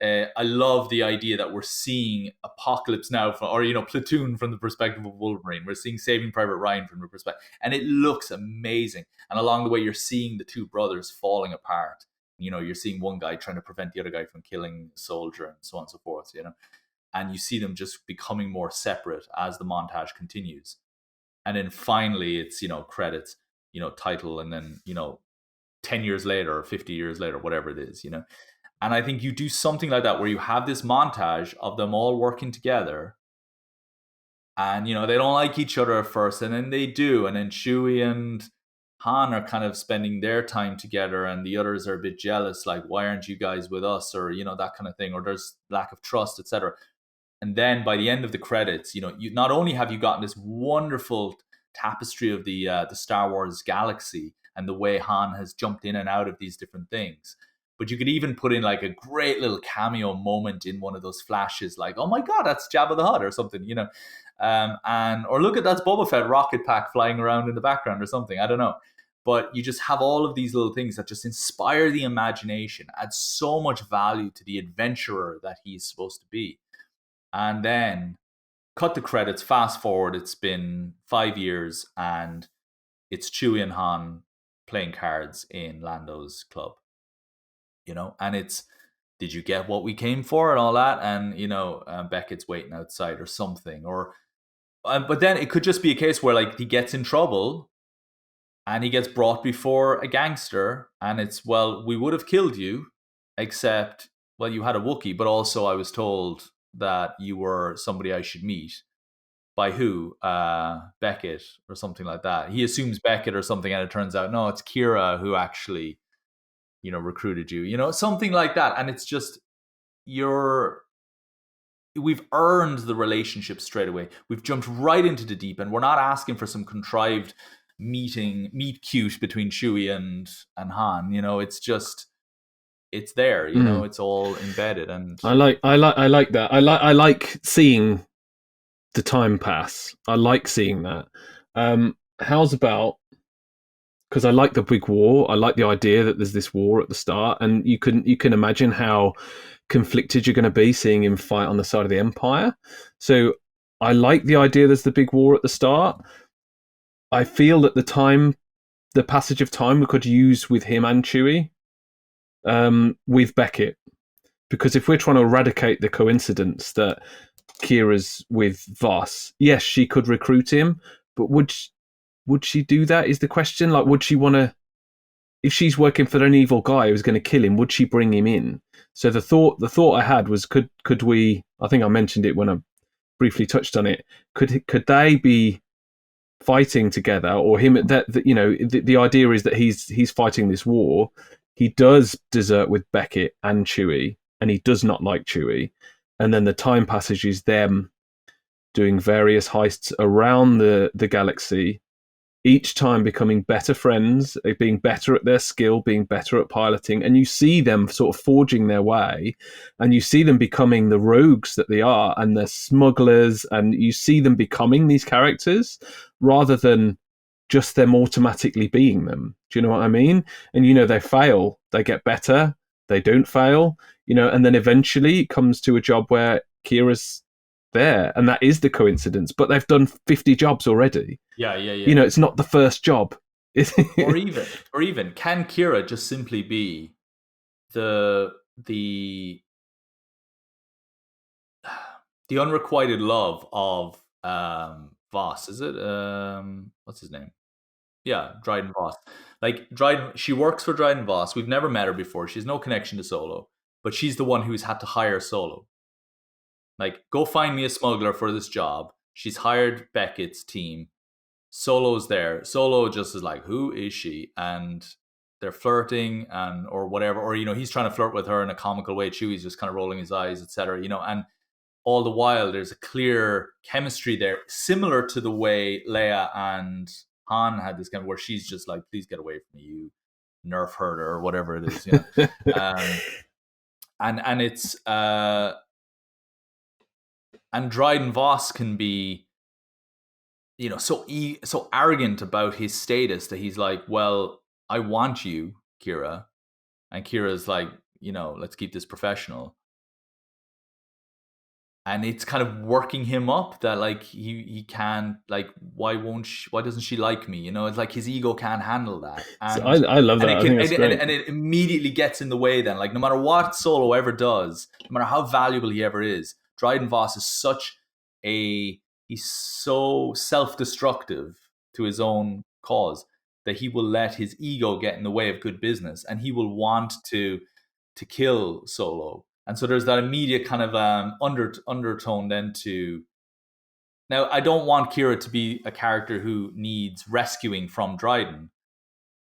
I love the idea that we're seeing Apocalypse Now, or Platoon from the perspective of Wolverine. We're seeing Saving Private Ryan from the perspective, and it looks amazing. And along the way, you're seeing the two brothers falling apart. You're seeing one guy trying to prevent the other guy from killing a soldier, and so on and so forth. And you see them just becoming more separate as the montage continues. And then finally it's, credits, title, and then, 10 years later or 50 years later, whatever it is, And I think you do something like that where you have this montage of them all working together, and, they don't like each other at first, and then they do. And then Chewie and Han are kind of spending their time together, and the others are a bit jealous, like, why aren't you guys with us? Or, that kind of thing, or there's lack of trust, etc. And then by the end of the credits, you not only have you gotten this wonderful tapestry of the Star Wars galaxy and the way Han has jumped in and out of these different things, but you could even put in like a great little cameo moment in one of those flashes, like, oh my God, that's Jabba the Hutt or something, or look at that's Boba Fett rocket pack flying around in the background or something. I don't know. But you just have all of these little things that just inspire the imagination, add so much value to the adventurer that he's supposed to be. And then cut the credits, fast forward, it's been 5 years, and it's Chewie and Han playing cards in Lando's club. And it's, did you get what we came for and all that? And, Beckett's waiting outside or something. But then it could just be a case where, like, he gets in trouble and he gets brought before a gangster, and it's, well, we would have killed you, except, well, you had a Wookiee, but also I was told that you were somebody I should meet. by who? Beckett or something like that. He assumes Beckett or something, and it turns out no, it's Kira who actually, recruited you. Something like that. And it's just we've earned the relationship straight away. We've jumped right into the deep end. We're not asking for some contrived meet cute between Chewie and Han. It's there. It's all embedded. And I like that. I like seeing the time pass. I like seeing that. How's about, because I like the big war. I like the idea that there's this war at the start, and you can imagine how conflicted you're going to be seeing him fight on the side of the Empire. So I like the idea there's the big war at the start. I feel that the passage of time we could use with him and Chewie, with Beckett, because if we're trying to eradicate the coincidence that Kira's with Voss, yes, she could recruit him, but would she do that is the question. Like, would she want to, if she's working for an evil guy who's going to kill him, would she bring him in? So the thought I had was, could we, I think I mentioned it when I briefly touched on it, could they be fighting together, or him, the idea is that he's fighting this war. He does desert with Beckett and Chewie, and he does not like Chewie. And then the time passage is them doing various heists around the galaxy, each time becoming better friends, being better at their skill, being better at piloting. And you see them sort of forging their way, and you see them becoming the rogues that they are, and the smugglers, and you see them becoming these characters rather than just them automatically being them. Do you know what I mean? And, they fail, they get better, they don't fail, and then eventually it comes to a job where Kira's there, and that is the coincidence, but they've done 50 jobs already. Yeah. It's not the first job. or even can Kira just simply be the unrequited love of Voss? Is it what's his name? Yeah, Dryden Voss. Like, Dryden, she works for Dryden Voss. We've never met her before. She has no connection to Solo, but she's the one who's had to hire Solo. Like, go find me a smuggler for this job. She's hired Beckett's team. Solo's there. Solo just is like, who is she? And they're flirting, or whatever. Or, he's trying to flirt with her in a comical way. Chewie's just kind of rolling his eyes, etc. And all the while, there's a clear chemistry there, similar to the way Leia and Han had this kind of, where she's just like, please get away from me, you nerf herder, or whatever it is. And it's and Dryden Voss can be, so arrogant about his status that he's like, well, I want you, Kira. And Kira's like, let's keep this professional. And it's kind of working him up that, like, he can't, like, why doesn't she like me? It's like his ego can't handle that. And I love that. And it immediately gets in the way then. Like, no matter what Solo ever does, no matter how valuable he ever is, Dryden Voss is he's so self-destructive to his own cause that he will let his ego get in the way of good business, and he will want to kill Solo. And so there's that immediate kind of undertone then to... Now, I don't want Kira to be a character who needs rescuing from Dryden,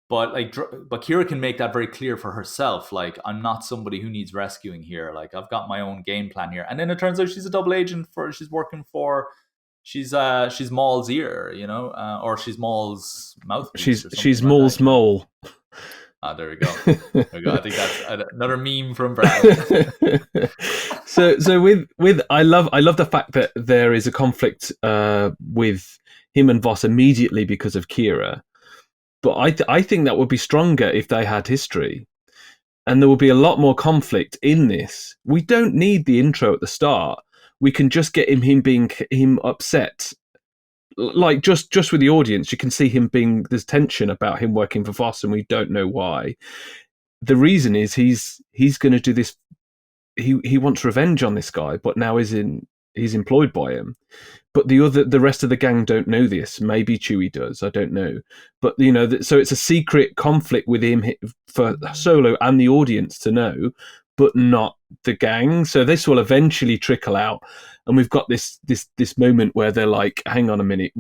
but Kira can make that very clear for herself. Like, I'm not somebody who needs rescuing here. Like, I've got my own game plan here. And then it turns out she's a double agent she's Maul's ear, or she's Maul's mouthpiece. She's Maul's mole. Ah, there we go. I think that's another meme from Brad. So with I love the fact that there is a conflict with him and Voss immediately because of Kira, but I think that would be stronger if they had history, and there would be a lot more conflict in this. We don't need the intro at the start. We can just get him upset. Like, just with the audience, you can see there's tension about him working for Voss, and we don't know why. The reason is he's going to do this. He wants revenge on this guy, but now he's employed by him. But the rest of the gang don't know this. Maybe Chewie does. I don't know. But so it's a secret conflict with him for Solo and the audience to know, but not the gang. So this will eventually trickle out. and we've got this moment where they're like, hang on a minute,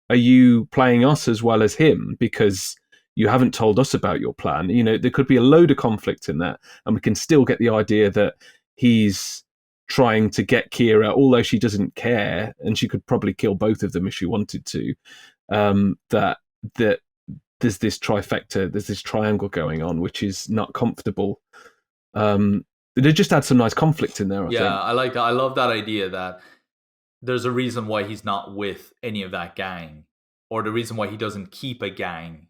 are you playing us as well as him, because you haven't told us about your plan? There could be a load of conflict in that, and we can still get the idea that he's trying to get Kira, although she doesn't care, and she could probably kill both of them if she wanted to. That there's this trifecta, there's this triangle going on, which is not comfortable. They just had some nice conflict in there, I think. I like that. I love that idea that there's a reason why he's not with any of that gang, or the reason why he doesn't keep a gang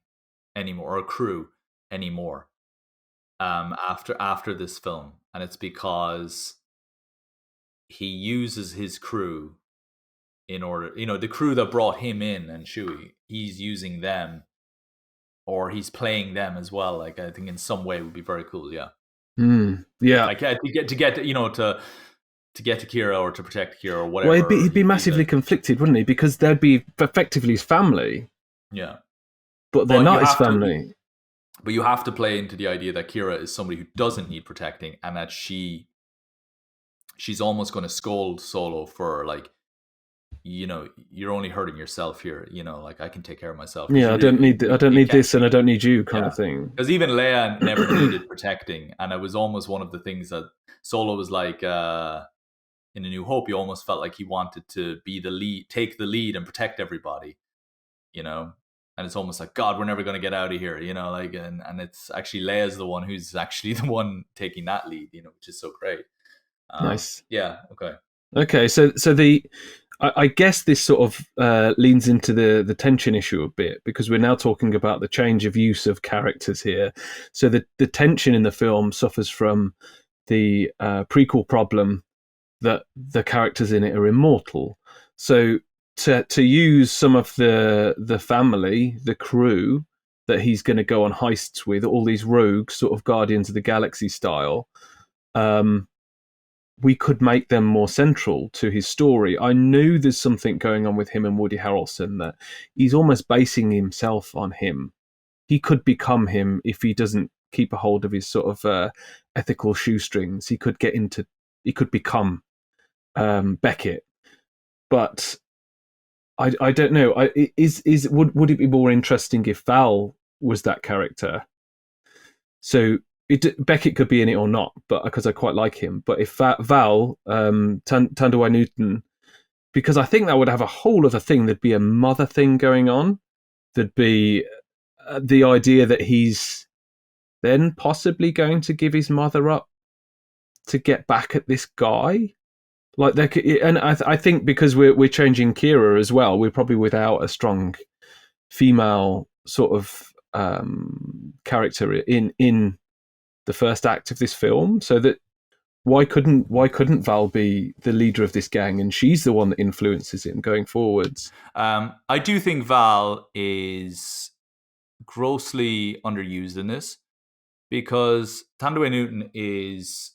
anymore, or a crew anymore, after this film. And it's because he uses his crew in order, the crew that brought him in and Shui, he's using them, or he's playing them as well. Like, I think in some way would be very cool. Yeah. Yeah. Like, to get to get to Kira, or to protect Kira, or whatever. Well, he'd be massively conflicted, wouldn't he? Because they'd be effectively his family. Yeah. But they're not his family. But you have to play into the idea that Kira is somebody who doesn't need protecting, and that she's almost going to scold Solo for, like, you're only hurting yourself here. Like, I can take care of myself. Yeah, I don't need this, and I don't need you, kind of thing. Because even Leia never needed protecting, and it was almost one of the things that Solo was like, in A New Hope, he almost felt like he wanted to be the lead, take the lead, and protect everybody. And it's almost like, God, we're never going to get out of here. Like, and it's actually Leia's the one who's actually the one taking that lead. Which is so great. Nice. Yeah. Okay. Okay. So I guess this sort of leans into the tension issue a bit, because we're now talking about the change of use of characters here. So the tension in the film suffers from the prequel problem that the characters in it are immortal. So to use some of the family, the crew that he's going to go on heists with, all these rogues, sort of Guardians of the Galaxy style, we could make them more central to his story. I knew there's something going on with him and Woody Harrelson, that he's almost basing himself on him. He could become him if he doesn't keep a hold of his sort of ethical shoestrings. He could become Beckett. But I don't know. Would it be more interesting if Val was that character? So Beckett could be in it or not, but because I quite like him. But if Val, Tandawai Newton, because I think that would have a whole other thing. There'd be a mother thing going on. There'd be the idea that he's then possibly going to give his mother up to get back at this guy. Like, and I think because we're changing Kira as well, we're probably without a strong female sort of character in the first act of this film. So that why couldn't Val be the leader of this gang, and she's the one that influences him going forwards? I do think Val is grossly underused in this, because Tandawai Newton is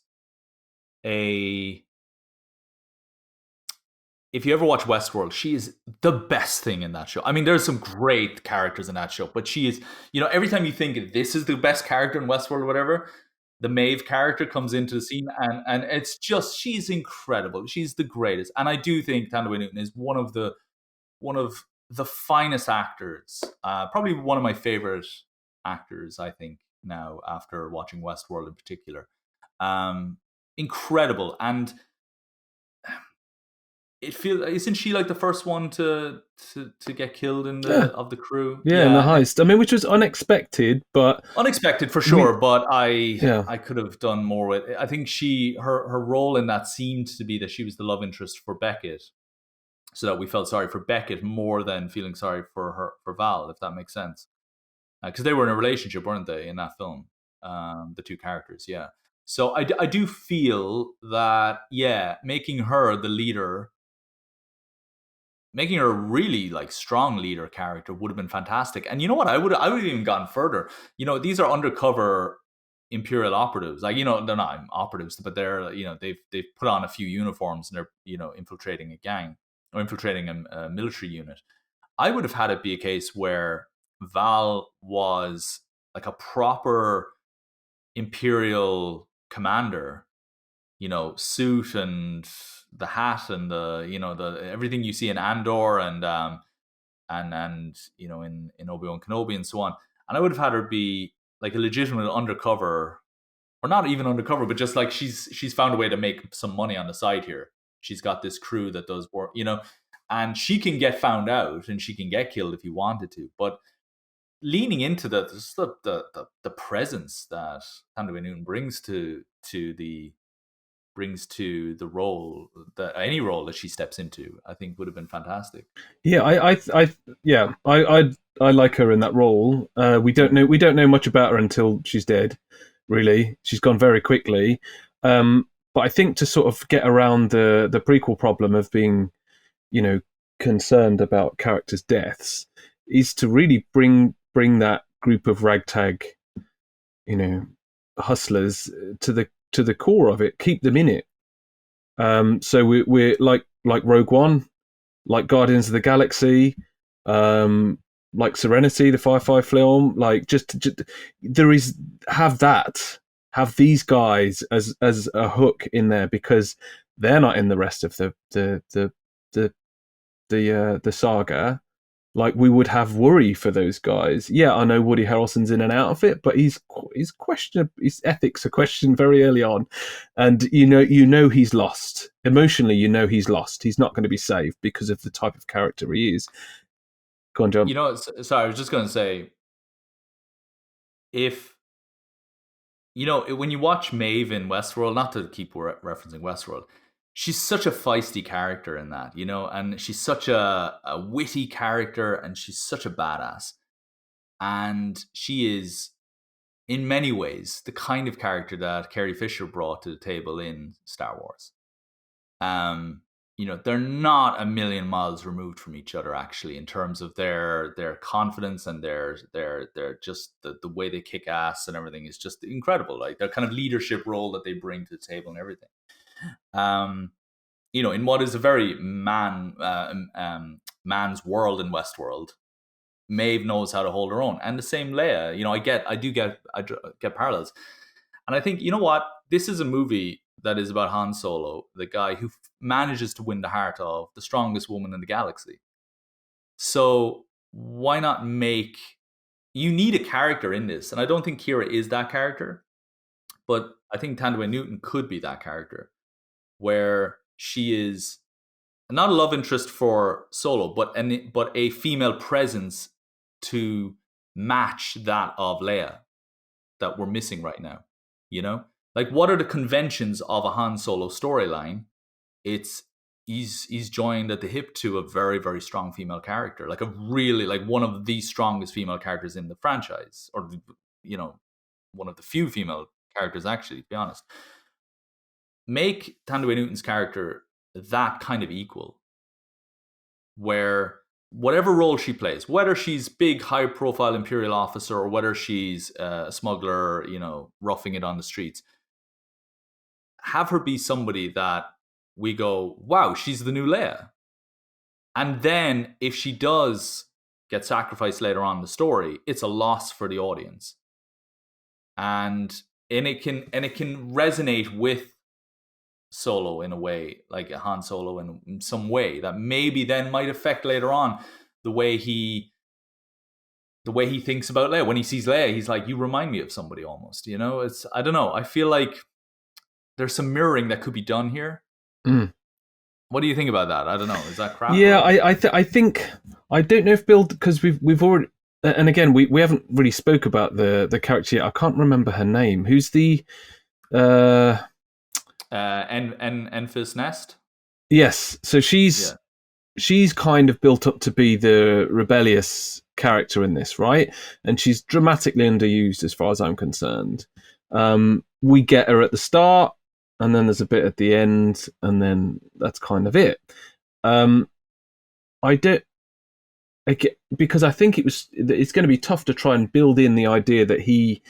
if you ever watch Westworld, she is the best thing in that show. I mean, there's some great characters in that show, but she is, every time you think this is the best character in Westworld or whatever, the Maeve character comes into the scene, and it's just, she's incredible. She's the greatest. And I do think Tandawai Newton is one of the finest actors, probably one of my favorite actors, I think, now, after watching Westworld in particular. Incredible. And isn't she like the first one to get killed in of the crew? Yeah, in the heist. I mean, which was unexpected, but unexpected for sure. But I could have done more with it. I think her role in that seemed to be that she was the love interest for Beckett, so that we felt sorry for Beckett more than feeling sorry for Val, if that makes sense. Because they were in a relationship, weren't they, in that film? The two characters, yeah. So I do feel that, making her the leader, making her a really like strong leader character would have been fantastic. And you know what? I would have even gone further. These are undercover Imperial operatives. Like, they're not operatives, but they're, they've put on a few uniforms, and they're, infiltrating a gang, or infiltrating a military unit. I would have had it be a case where Val was like a proper Imperial commander, suit and the hat and the everything you see in Andor and in Obi-Wan Kenobi and so on. And I would have had her be like a legitimate undercover, or not even undercover, but just like she's found a way to make some money on the side here. She's got this crew that does work, and she can get found out and she can get killed if you wanted to. But leaning into the presence that Thandwe Newton brings to the role, that any role that she steps into, I think would have been fantastic. Yeah, I like her in that role. We don't know much about her until she's dead. Really, she's gone very quickly. But I think to sort of get around the prequel problem of being, concerned about characters' deaths, is to really bring that group of ragtag, hustlers to the core of it. Keep them in it. So we're like Rogue One, like Guardians of the Galaxy, like Serenity, the Firefly film. Like just there is have these guys as a hook in there, because they're not in the rest of the saga. Like, we would have worry for those guys. Yeah, I know Woody Harrelson's in and out of it, but his ethics are questioned very early on, and he's lost emotionally. He's lost. He's not going to be saved because of the type of character he is. Go on, John. Sorry, I was just going to say, if when you watch Maeve in Westworld, not to keep referencing Westworld, she's such a feisty character in that, and she's such a witty character, and she's such a badass. And she is, in many ways, the kind of character that Carrie Fisher brought to the table in Star Wars. They're not a million miles removed from each other, actually, in terms of their confidence and their just the way they kick ass and everything is just incredible. Like, their kind of leadership role that they bring to the table and everything. In what is a very man's world in Westworld, Maeve knows how to hold her own, and the same Leia. I get parallels, and I think, what, this is a movie that is about Han Solo, the guy who manages to win the heart of the strongest woman in the galaxy. So why not make? You need a character in this, and I don't think Kira is that character, but I think Thandwe Newton could be that character, where she is not a love interest for Solo, but a female presence to match that of Leia that we're missing right now. Like, what are the conventions of a Han Solo storyline? It's he's joined at the hip to a very, very strong female character, like a really, like, one of the strongest female characters in the franchise, or one of the few female characters, actually, to be honest. Make Thandwe Newton's character that kind of equal, where whatever role she plays, whether she's big, high-profile Imperial officer or whether she's a smuggler, roughing it on the streets, have her be somebody that we go, wow, she's the new Leia. And then if she does get sacrificed later on in the story, it's a loss for the audience. And it can resonate with Solo in a way, like a Han Solo in some way that maybe then might affect later on the way he thinks about Leia. When he sees Leia, he's like, you remind me of somebody almost, it's, I don't know. I feel like there's some mirroring that could be done here. What do you think about that? I don't know. Is that crap? Yeah, I think, I don't know if Bill, because we've already, and again, we haven't really spoke about the character yet. I can't remember her name. Who's the Enfys Nest? Yes. So she's kind of built up to be the rebellious character in this, right? And she's dramatically underused as far as I'm concerned. We get her at the start, and then there's a bit at the end, and then that's kind of it. Because I think it's going to be tough to try and build in the idea that he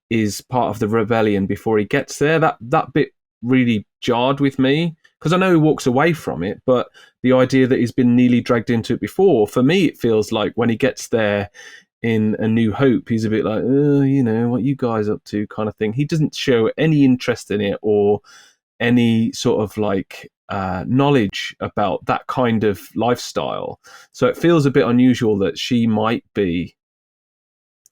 is part of the rebellion before he gets there. That bit really jarred with me, because I know he walks away from it, but the idea that he's been nearly dragged into it before, for me, it feels like when he gets there in A New Hope, he's a bit like, what you guys up to, kind of thing. He doesn't show any interest in it or any sort of like knowledge about that kind of lifestyle. So it feels a bit unusual that she might be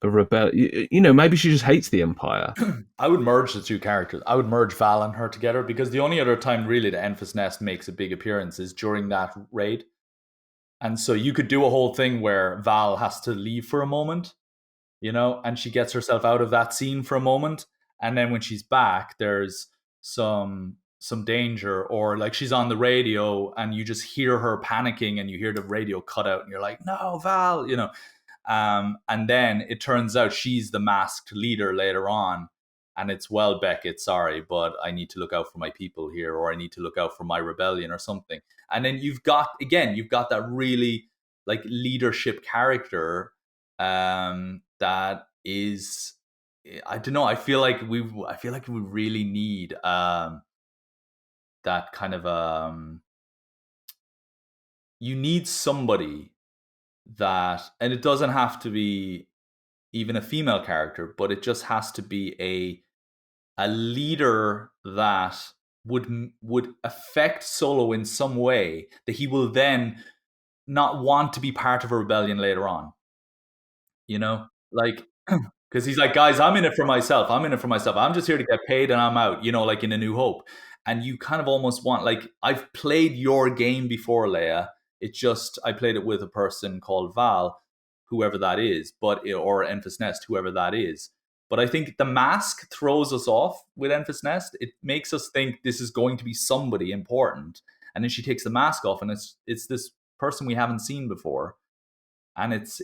a rebel. Maybe she just hates the Empire. I would merge the two characters. I would merge Val and her together, because the only other time really that Enfys Nest makes a big appearance is during that raid. And so you could do a whole thing where Val has to leave for a moment, and she gets herself out of that scene for a moment, and then when she's back, there's some danger, or like she's on the radio and you just hear her panicking and you hear the radio cut out and you're like, no, Val. And then it turns out she's the masked leader later on, and it's, well, Beckett, sorry, but I need to look out for my people here, or I need to look out for my rebellion or something. And then you've got that really like leadership character that is, I don't know, I feel like we really need that kind of you need somebody that, and it doesn't have to be even a female character, but it just has to be a leader that would affect Solo in some way, that he will then not want to be part of a rebellion later on. Like, because he's like, guys, I'm in it for myself. I'm just here to get paid and I'm out, like in A New Hope. And you kind of almost want, like, I've played your game before, Leia. It's just, I played it with a person called Val, whoever that is, or Enfys Nest, whoever that is. But I think the mask throws us off with Enfys Nest. It makes us think this is going to be somebody important. And then she takes the mask off and it's this person we haven't seen before. And it's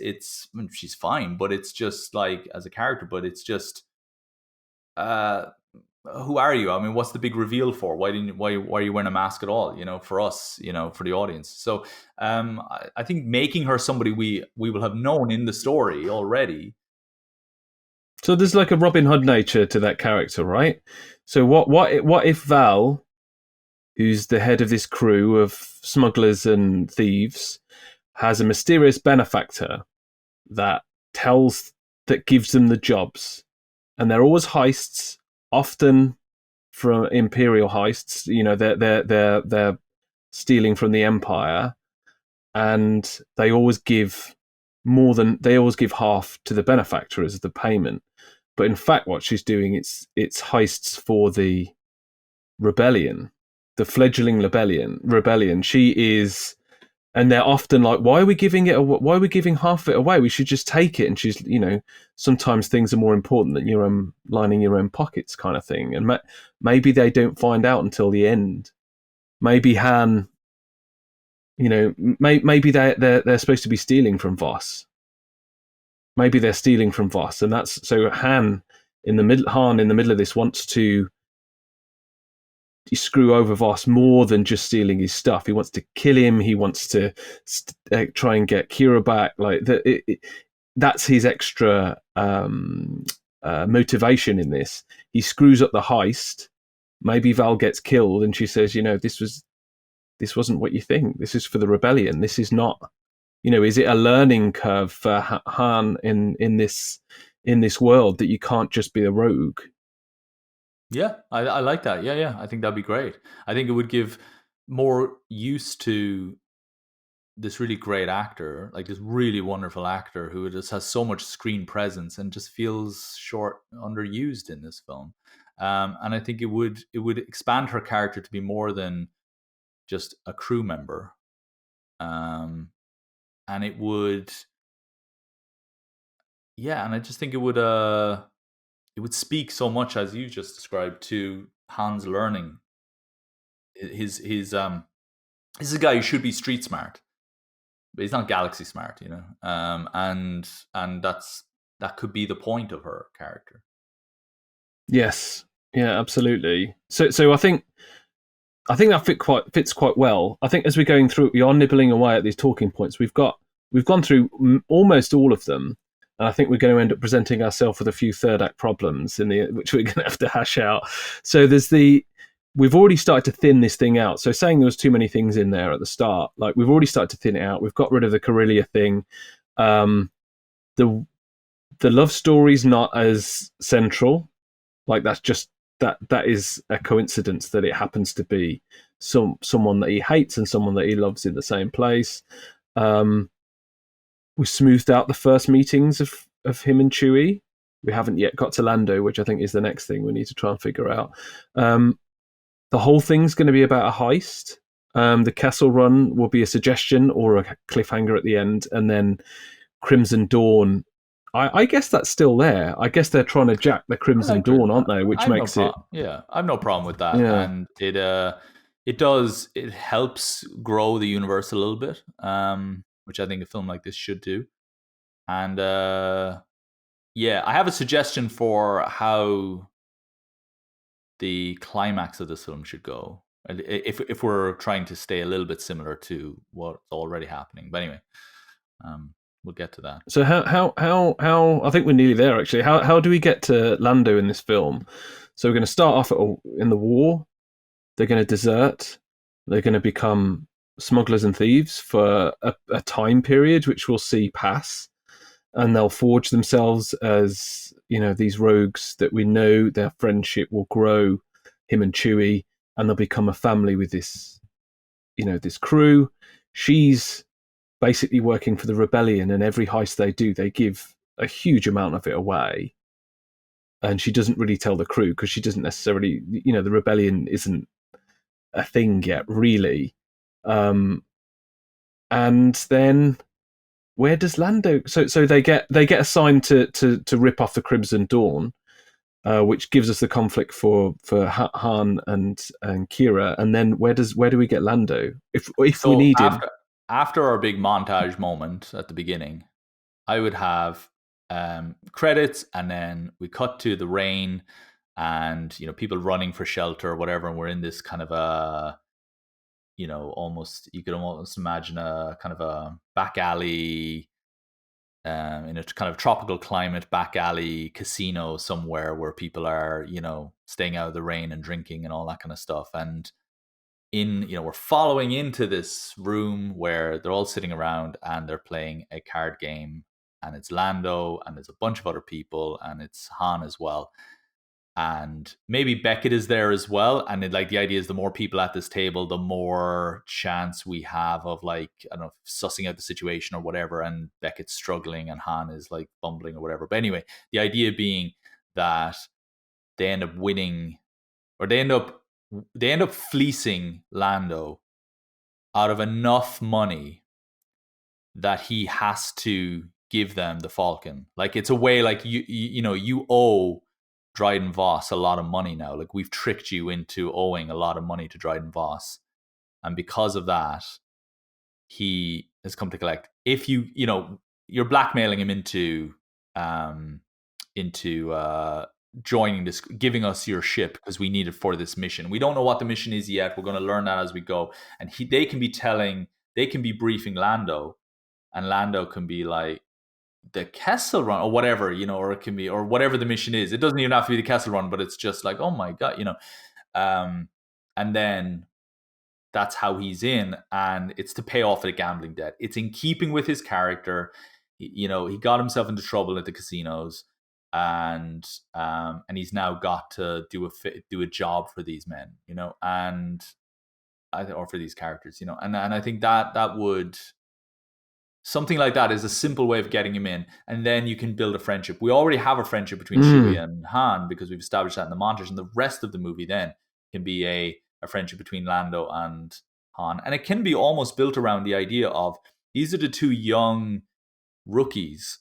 she's fine, but it's just like, as a character, but it's just, who are you? I mean, what's the big reveal for? Why are you wearing a mask at all? For us, for the audience. So I think making her somebody we will have known in the story already. So there's like a Robin Hood nature to that character, right? So what if Val, who's the head of this crew of smugglers and thieves, has a mysterious benefactor that gives them the jobs, and they're always heists, often from Imperial heists. They're stealing from the Empire, and they always give half to the benefactor as the payment. But in fact, what she's doing, it's heists for the rebellion, the fledgling rebellion. She is. And they're often like, why are we giving half of it away? We should just take it. And she's, sometimes things are more important than lining your own pockets kind of thing. And maybe they don't find out until the end. Maybe Han, maybe they're supposed to be stealing from Voss. Maybe they're stealing from Voss. And that's, so Han in the middle of this wants to screw over Voss more than just stealing his stuff. He wants to kill him. He wants to try and get Kira back. Like that's his extra motivation in this. He screws up the heist. Maybe Val gets killed, and she says, this wasn't what you think. This is for the rebellion. This is not. Is it a learning curve for Han in this world that you can't just be a rogue? Yeah, I like that. Yeah. I think that'd be great. I think it would give more use to this really great actor, like this really wonderful actor who just has so much screen presence and just feels underused in this film. And I think it would expand her character to be more than just a crew member. And it would, and I just think it would speak so much, as you just described, to Han's learning. This is a guy who should be street smart, but he's not galaxy smart, and that could be the point of her character. Yes, yeah, absolutely. So I think that fits quite well. I think as we're going through, we are nibbling away at these talking points. We've gone through almost all of them. And I think we're going to end up presenting ourselves with a few third act problems which we're going to have to hash out. So we've already started to thin this thing out. So saying there was too many things in there at the start, like we've already started to thin it out. We've got rid of the Corellia thing. The love story's not as central. Like that's just that is a coincidence that it happens to be someone that he hates and someone that he loves in the same place. Um, we smoothed out the first meetings of him and Chewie. We haven't yet got to Lando, which I think is the next thing we need to try and figure out. The whole thing's going to be about a heist. The Kessel Run will be a suggestion or a cliffhanger at the end, and then Crimson Dawn. I guess that's still there. I guess they're trying to jack the I Crimson like Dawn, aren't they? I Which have no makes it, problem. Yeah, I have no problem with that, yeah. and it helps grow the universe a little bit, which I think a film like this should do. And yeah, I have a suggestion for how the climax of this film should go. If we're trying to stay a little bit similar to what's already happening, but anyway, we'll get to that. So how I think we're nearly there actually. How do we get to Lando in this film? So we're going to start off in the war. They're going to desert. They're going to become smugglers and thieves for a time period which we'll see pass, and they'll forge themselves as these rogues that we know. Their friendship will grow, him and Chewie, and they'll become a family with this this crew. She's basically working for the rebellion, and every heist they do, they give a huge amount of it away. And she doesn't really tell the crew because she doesn't necessarily, the rebellion isn't a thing yet, really. And then where does Lando? So they get assigned to rip off the Crimson Dawn, which gives us the conflict for Han and Kira. And then where do we get Lando if we So need him? After our big montage moment at the beginning, I would have credits, and then we cut to the rain, and people running for shelter or whatever, and we're in this kind of a almost, you could almost imagine a kind of a back alley, in a kind of tropical climate, back alley casino somewhere where people are staying out of the rain and drinking and all that kind of stuff. And we're following into this room where they're all sitting around and they're playing a card game, and it's Lando and there's a bunch of other people and it's Han as well, and maybe Beckett is there as well. And the idea is the more people at this table, the more chance we have of I don't know, sussing out the situation or whatever. And Beckett's struggling and Han is bumbling or whatever. But anyway, the idea being that they end up winning, or they end up fleecing Lando out of enough money that he has to give them the Falcon. It's a way, you owe Dryden Voss a lot of money now. We've tricked you into owing a lot of money to Dryden Voss, and because of that, he has come to collect. If you're blackmailing him into joining this, giving us your ship because we need it for this mission. We don't know what the mission is yet. We're going to learn that as we go. And they can be briefing Lando, and Lando can be like, the Kessel Run or whatever, or it can be, or whatever the mission is. It doesn't even have to be the Kessel Run, but it's just oh my God, and then that's how he's in, and it's to pay off a gambling debt. It's in keeping with his character. He got himself into trouble at the casinos, and he's now got to do a job for these men, or for these characters, and I think that would. Something like that is a simple way of getting him in, and then you can build a friendship. We already have a friendship between Chewie and Han because we've established that in the montage, and the rest of the movie then can be a friendship between Lando and Han, and it can be almost built around the idea of these are the two young rookies.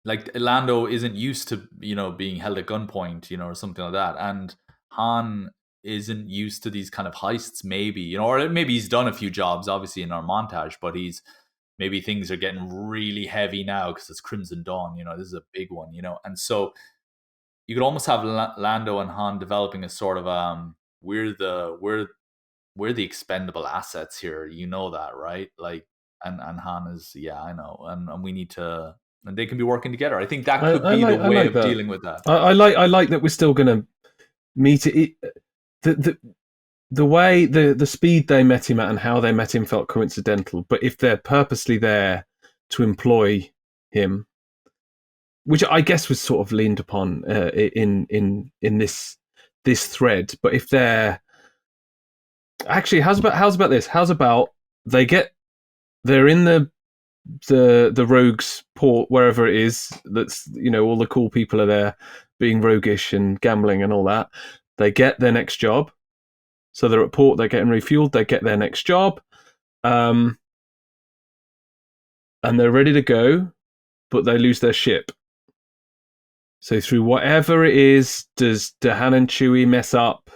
Lando isn't used to being held at gunpoint, or something like that, and Han isn't used to these kind of heists, maybe, or maybe he's done a few jobs, obviously, in our montage, but maybe things are getting really heavy now because it's Crimson Dawn. This is a big one. And so you could almost have Lando and Han developing a sort of we're the expendable assets here. That, right? And Han is, yeah, I know, and we need to, and they can be working together. I think that could be the way of dealing with that. I like that we're still going to meet it. The way the speed they met him at and how they met him felt coincidental, but if they're purposely there to employ him, which I guess was sort of leaned upon in this this thread. But if they're actually, how's about this? How's about they're in the rogues port, wherever it is, that's, all the cool people are there being roguish and gambling and all that. They get their next job, so they're at port, they're getting refueled, they get their next job, and they're ready to go, but they lose their ship. So through whatever it is, do Han and Chewie mess up?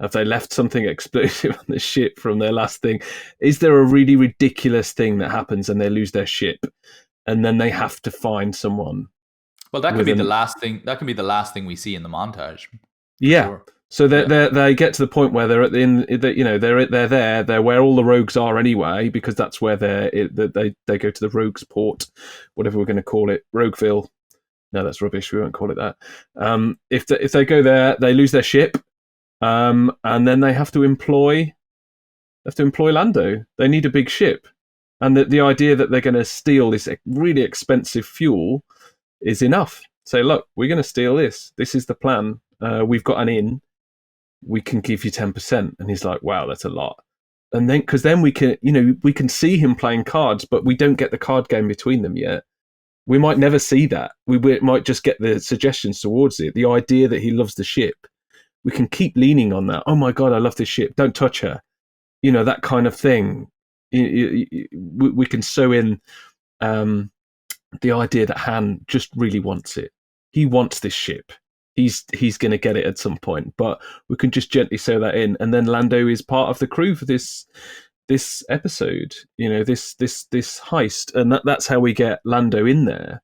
Have they left something explosive on the ship from their last thing? Is there a really ridiculous thing that happens and they lose their ship, and then they have to find someone? Well, that could be the last thing. That can be the last thing we see in the montage. Yeah. Sure. So they get to the point where they're at they're there. They're where all the rogues are anyway, because that's where they go to the rogues port, whatever we're going to call it, Rogueville. No, that's rubbish. We won't call it that. If they go there, they lose their ship. And then they have to employ Lando. They need a big ship, and the idea that they're going to steal this really expensive fuel is enough. Say, look, we're going to steal this. This is the plan. We've got an in. We can give you 10%. And he's like, wow, that's a lot. And then because then we can see him playing cards, but we don't get the card game between them yet. We might never see that. We might just get the suggestions towards it. The idea that he loves the ship. We can keep leaning on that. Oh my God, I love this ship. Don't touch her. That kind of thing. We can sew in the idea that Han just really wants it. He wants this ship. He's going to get it at some point. But we can just gently sew that in, and then Lando is part of the crew for this episode. This heist, and that's how we get Lando in there.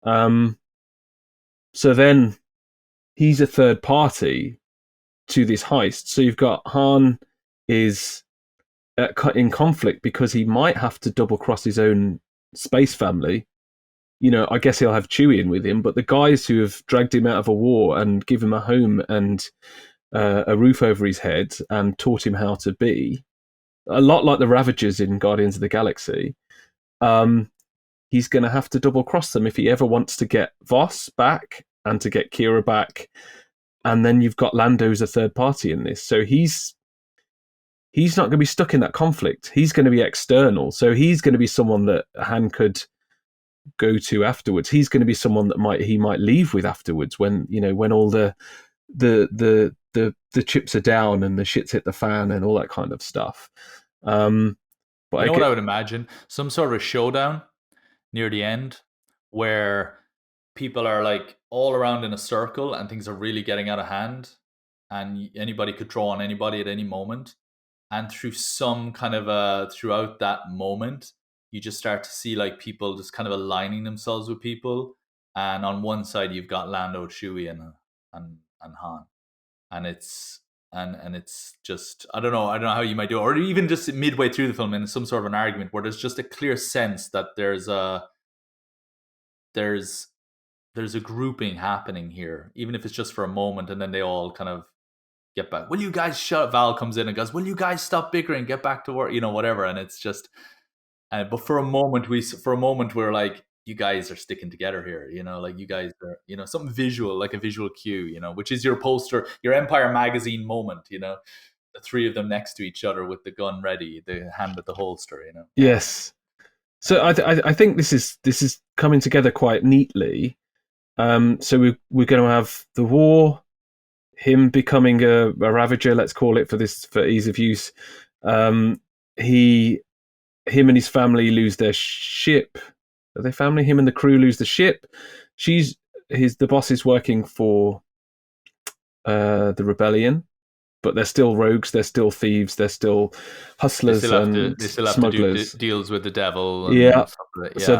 So then he's a third party to this heist. So you've got Han is in conflict because he might have to double cross his own space family. I guess he'll have Chewie in with him, but the guys who have dragged him out of a war and give him a home and a roof over his head and taught him how to be, a lot like the Ravagers in Guardians of the Galaxy, he's going to have to double cross them if he ever wants to get Voss back and to get Kira back. And then you've got Lando as a third party in this. So he's not going to be stuck in that conflict. He's going to be external. So he's going to be someone that Han could go to afterwards. He's going to be someone that he might leave with afterwards when all the chips are down and the shit's hit the fan and all that kind of stuff. But what I would imagine? Some sort of showdown near the end where people are like all around in a circle and things are really getting out of hand, and anybody could draw on anybody at any moment. And through some kind of throughout that moment, you just start to see like people just kind of aligning themselves with people. And on one side, you've got Lando, Chewie, and Han, and it's just I don't know how you might do it, or even just midway through the film in some sort of an argument where there's just a clear sense that there's a grouping happening here, even if it's just for a moment, and then they all kind of get back. Will you guys shut? Val comes in and goes, "Will you guys stop bickering? Get back to work." Whatever. And it's just, but for a moment we're like, you guys are sticking together here. Like you guys are, something visual, like a visual cue. Which is your poster, your Empire magazine moment. The three of them next to each other with the gun ready, the hand with the holster. Yes. So I think this is coming together quite neatly. So we're going to have the war, him becoming a Ravager, let's call it for ease of use. Him and his family lose their ship. Are they family? Him and the crew lose the ship. The boss is working for the rebellion, but they're still rogues, they're still thieves, they're still hustlers, they still have smugglers. To do deals with the devil. And yeah. Stuff like that. So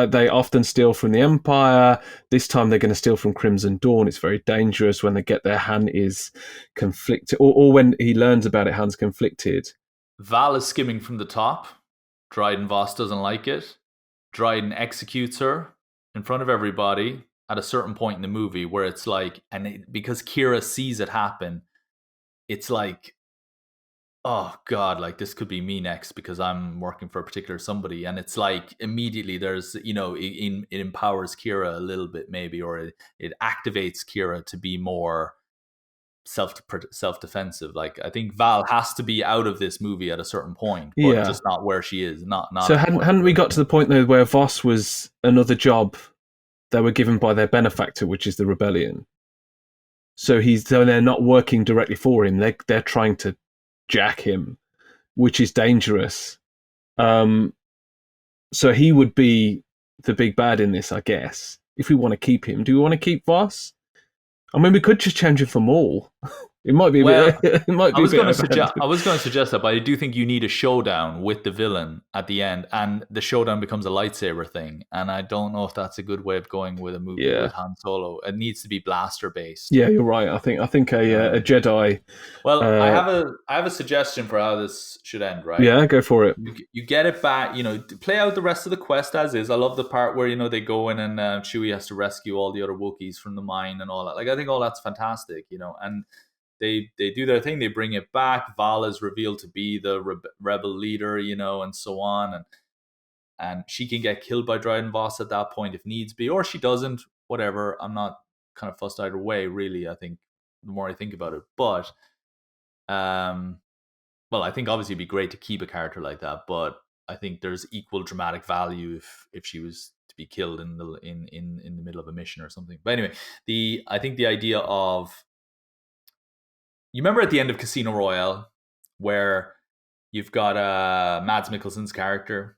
they often steal from the Empire. This time they're going to steal from Crimson Dawn. It's very dangerous when they get there. Han is conflicted, or when he learns about it, Han's conflicted. Val is skimming from the top. Dryden Voss doesn't like it. Dryden executes her in front of everybody at a certain point in the movie where it's like, because Kira sees it happen, it's like, oh God, like this could be me next because I'm working for a particular somebody. And it's like immediately there's, it empowers Kira a little bit maybe, or it activates Kira to be more self defensive. Like I think Val has to be out of this movie at a certain point, but Yeah. just not where she is. Not So at the point hadn't we where got to the point though where Voss was another job they were given by their benefactor, which is the rebellion? So they're not working directly for him. They're trying to jack him, which is dangerous. Um, so he would be the big bad in this, I guess. If we want to keep him, do we want to keep Voss? I mean, we could just change him for Maul. It might be a bit. well, It might be a bit I overhanded. was going to suggest that, but I do think you need a showdown with the villain at the end, and the showdown becomes a lightsaber thing. And I don't know if that's a good way of going with a movie Yeah, with Han Solo. It needs to be blaster based. yeah, you're right. I think a Um, Jedi. well, Uh, I have a suggestion for how this should end. Right, yeah, go for it. you get it back. Play out the rest of the quest as is. I love the part where they go in and Chewie has to rescue all the other Wookiees from the mine and all that. Like I think all that's fantastic. And they do their thing. They bring it back. Val is revealed to be the rebel leader, and so on, and she can get killed by Dryden Voss at that point if needs be, or she doesn't. Whatever. I'm not kind of fussed either way. Really, I think the more I think about it, but um, well, I think obviously it'd be great to keep a character like that, but I think there's equal dramatic value if she was to be killed in the middle of a mission or something. But anyway, I think the idea of, you remember at the end of Casino Royale where you've got Mads Mikkelsen's character,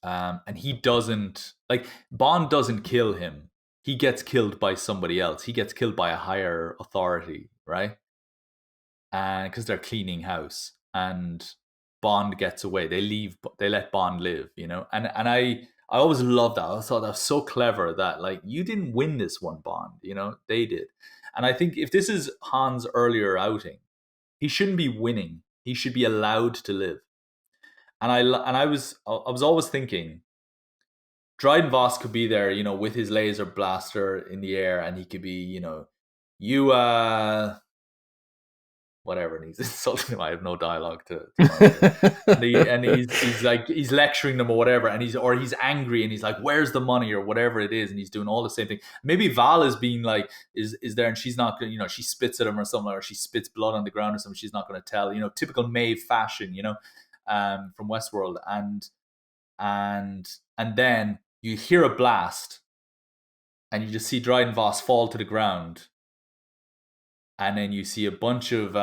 and he doesn't, like, Bond doesn't kill him. He gets killed by somebody else. He gets killed by a higher authority, right? And because they're cleaning house, and Bond gets away. They let Bond live, And I always loved that. I thought that was so clever that, like, you didn't win this one, Bond. They did. And I think if this is Han's earlier outing, he shouldn't be winning. He should be allowed to live. And I was always thinking, Dryden Voss could be there, with his laser blaster in the air, and he could be, you whatever, and he's insulting him. I have no dialogue to and he's lecturing them or whatever, and he's angry and he's like, "Where's the money?" or whatever it is, and he's doing all the same thing. Maybe Val is being like, is there, and she's not gonna, she spits at him or something, or she spits blood on the ground or something. She's not going to tell, typical Maeve fashion, from Westworld, and then you hear a blast, and you just see Dryden Voss fall to the ground. And then you see a bunch of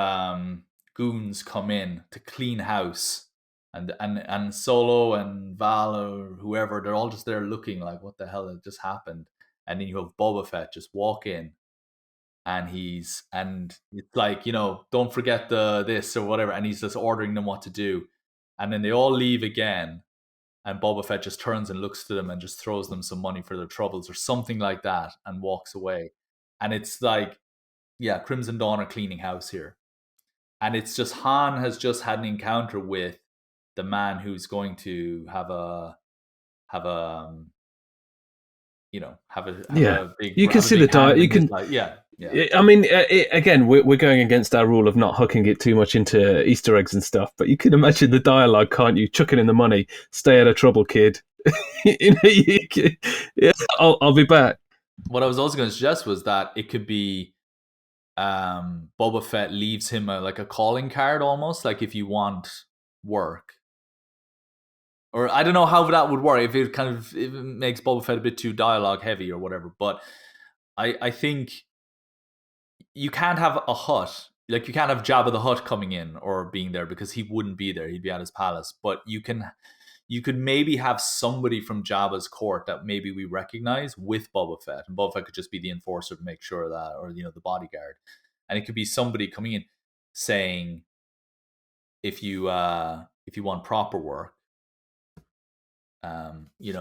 goons come in to clean house, and Solo and Val or whoever, they're all just there looking like, what the hell had just happened? And then you have Boba Fett just walk in, and it's like, don't forget this or whatever, and he's just ordering them what to do, and then they all leave again, and Boba Fett just turns and looks to them and just throws them some money for their troubles or something like that and walks away. And it's like, yeah, Crimson Dawn are cleaning house here. And it's just, Han has just had an encounter with the man who's going to have a big, you can see the hand you in his can life. Yeah. I mean, again, we're going against our rule of not hooking it too much into Easter eggs and stuff, but you can imagine the dialogue, can't you? Chucking in the money, stay out of trouble, kid. Yeah, I'll be back. What I was also going to suggest was that it could be Boba Fett leaves him like a calling card, almost like, if you want work. Or I don't know how that would work, if it makes Boba Fett a bit too dialogue heavy or whatever. But I think you can't have a Hutt. Like, you can't have Jabba the Hutt coming in or being there, because he wouldn't be there. He'd be at his palace. But you could maybe have somebody from Jabba's court that maybe we recognize with Boba Fett. And Boba Fett could just be the enforcer to make sure that, or, the bodyguard. And it could be somebody coming in saying, if you want proper work,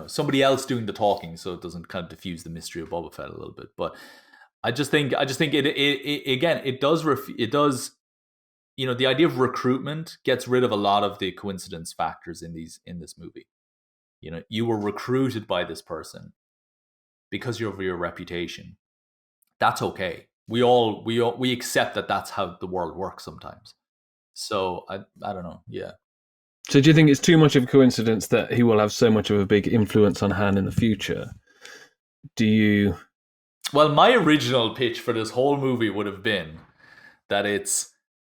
somebody else doing the talking, so it doesn't kind of diffuse the mystery of Boba Fett a little bit. But I just think it again, it does the idea of recruitment gets rid of a lot of the coincidence factors in this movie. You were recruited by this person because of your reputation. That's okay. We accept that that's how the world works sometimes. So I don't know. Yeah. So do you think it's too much of a coincidence that he will have so much of a big influence on Han in the future? Do you? Well, my original pitch for this whole movie would have been that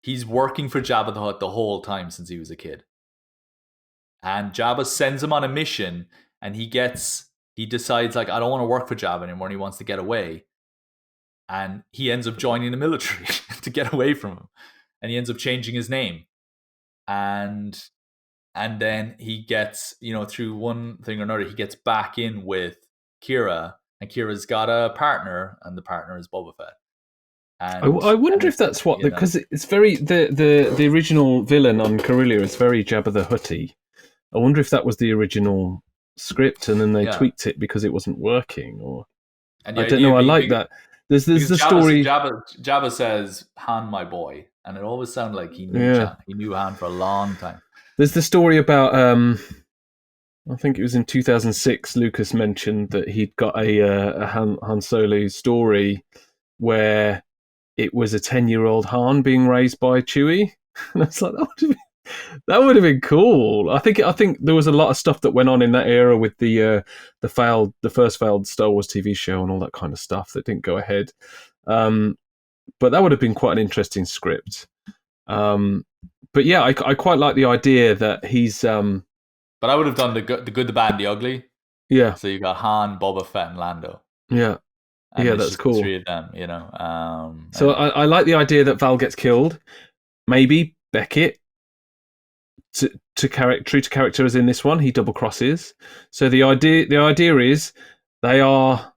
he's working for Jabba the Hutt the whole time since he was a kid. And Jabba sends him on a mission, and he decides, like, I don't want to work for Jabba anymore, and he wants to get away. And he ends up joining the military to get away from him. And he ends up changing his name. And then he gets, through one thing or another, he gets back in with Kira, and Kira's got a partner, and the partner is Boba Fett. I wonder if that's what, because it's very the original villain on Corellia is very Jabba the Hutty. I wonder if that was the original script, and then they tweaked it because it wasn't working, or I don't know. I like that. There's the story. Jabba says, "Han, my boy," and it always sounded like he knew Han for a long time. There's the story about I think it was in 2006. Lucas mentioned that he'd got a Han Solo story where it was a 10-year-old Han being raised by Chewie, and I was like, that would have been cool. I think there was a lot of stuff that went on in that era with the first failed Star Wars TV show and all that kind of stuff that didn't go ahead. But that would have been quite an interesting script. But yeah, I quite like the idea that he's. But I would have done the good, the bad, and the ugly. Yeah. So you got Han, Boba Fett, and Lando. Yeah. And that's cool. The three of them, So I like the idea that Val gets killed. Maybe Beckett, true to character as in this one, he double crosses. So the idea is they're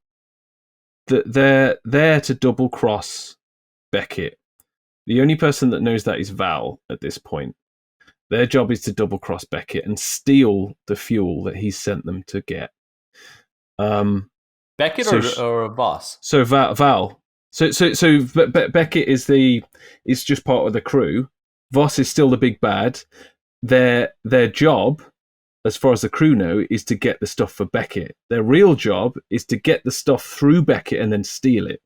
there to double cross Beckett. The only person that knows that is Val at this point. Their job is to double cross Beckett and steal the fuel that he sent them to get. Beckett or a boss? So Val. So Beckett is just part of the crew. Voss is still the big bad. Their job, as far as the crew know, is to get the stuff for Beckett. Their real job is to get the stuff through Beckett and then steal it.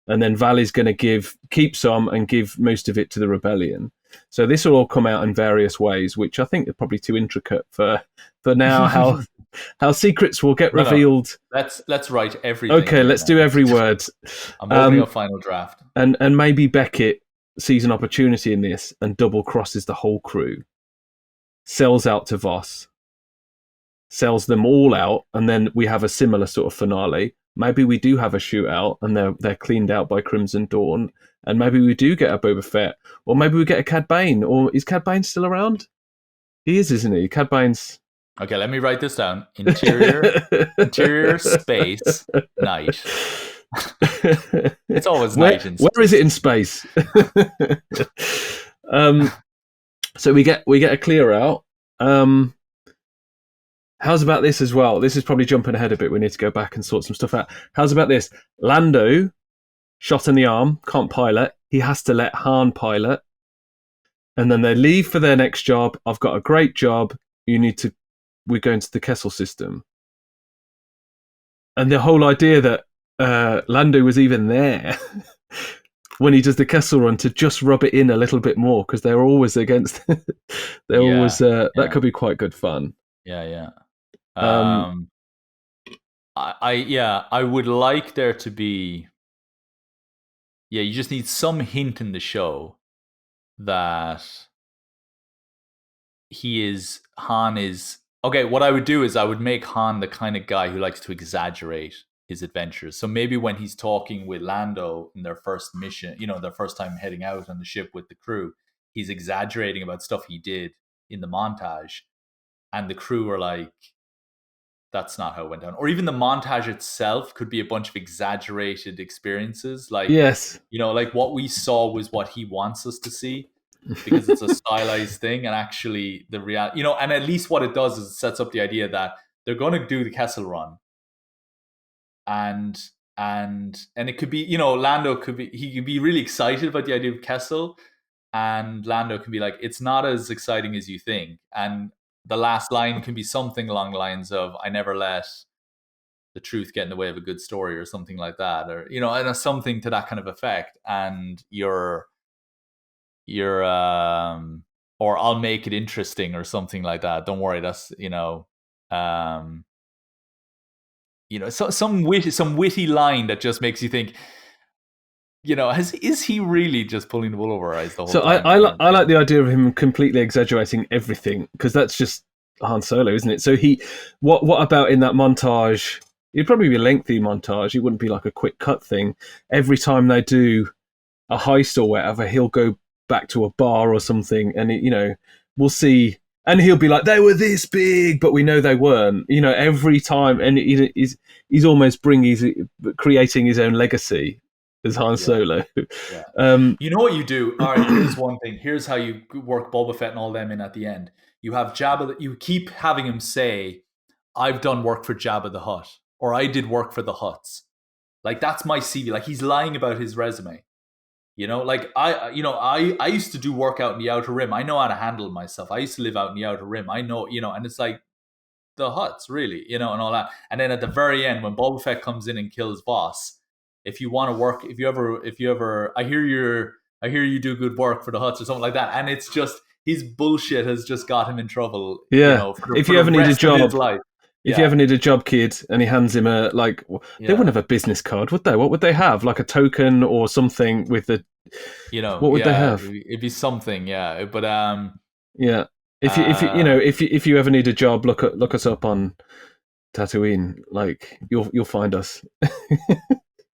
And then Val is going to keep some and give most of it to the rebellion. So this will all come out in various ways, which I think are probably too intricate for now. How secrets will get revealed. No. Let's write everything. Okay, let's do every word. I'm opening a final draft. And maybe Beckett sees an opportunity in this and double crosses the whole crew. Sells out to Voss. Sells them all out, and then we have a similar sort of finale. Maybe we do have a shootout, and they're cleaned out by Crimson Dawn, and maybe we do get a Boba Fett, or maybe we get a Cad Bane, or is Cad Bane still around? He is, isn't he? Cad Bane's... Okay, let me write this down. Interior space, night. It's always night in space. Where is it in space? So we get a clear out. How's about this as well? This is probably jumping ahead a bit. We need to go back and sort some stuff out. How's about this? Lando, shot in the arm, can't pilot. He has to let Han pilot. And then they leave for their next job. I've got a great job. We're going to the Kessel system. And the whole idea that Lando was even there when he does the Kessel Run to just rub it in a little bit more, because they're always against. That could be quite good fun. Yeah. I would like there to be. Yeah, you just need some hint in the show that Han is. Okay, what I would do is I would make Han the kind of guy who likes to exaggerate his adventures. So maybe when he's talking with Lando in their first mission, their first time heading out on the ship with the crew, he's exaggerating about stuff he did in the montage. And the crew are like, that's not how it went down. Or even the montage itself could be a bunch of exaggerated experiences. Like, yes, like what we saw was what he wants us to see, because it's a stylized thing. And actually the reality, and at least what it does is it sets up the idea that they're going to do the Kessel Run. And it could be, Lando could be really excited about the idea of Kessel, and Lando can be like, it's not as exciting as you think. And the last line can be something along the lines of, I never let the truth get in the way of a good story, or something like that, or, and something to that kind of effect. And you're or I'll make it interesting, or something like that. Don't worry. That's, some witty line that just makes you think, is he really just pulling the wool over our eyes the whole So time? I like the idea of him completely exaggerating everything because that's just Han Solo, isn't it? So what about in that montage? It'd probably be a lengthy montage. It wouldn't be like a quick cut thing. Every time they do a heist or whatever, he'll go back to a bar or something, and we'll see, and he'll be like, "They were this big, but we know they weren't." Every time, and he's almost creating his own legacy as Han Yeah, Solo. yeah. Um, You know what you do? All right, here's one thing. Here's how you work Boba Fett and all them in at the end. You have Jabba. You keep having him say, "I've done work for Jabba the Hutt," or "I did work for the Hutts." Like that's my CV. Like he's lying about his resume. Like I used to do work out in the Outer Rim. I know how to handle myself. I used to live out in the Outer Rim. I know, and it's like the Hutts, really, and all that. And then at the very end, when Boba Fett comes in and kills Voss, if you want to work, if you ever, I hear you do good work for the Hutts or something like that. And it's just his bullshit has just got him in trouble, yeah, if for you the ever need a rest of his job, life. if you Yeah, ever need a job, kid, and he hands him they yeah. wouldn't have a business card, would they? What would they have? Like a token or something with the, what would they Yeah, have? it'd be something, yeah. But Yeah. uh, If you ever need a job, look us up on Tatooine. Like you'll find us.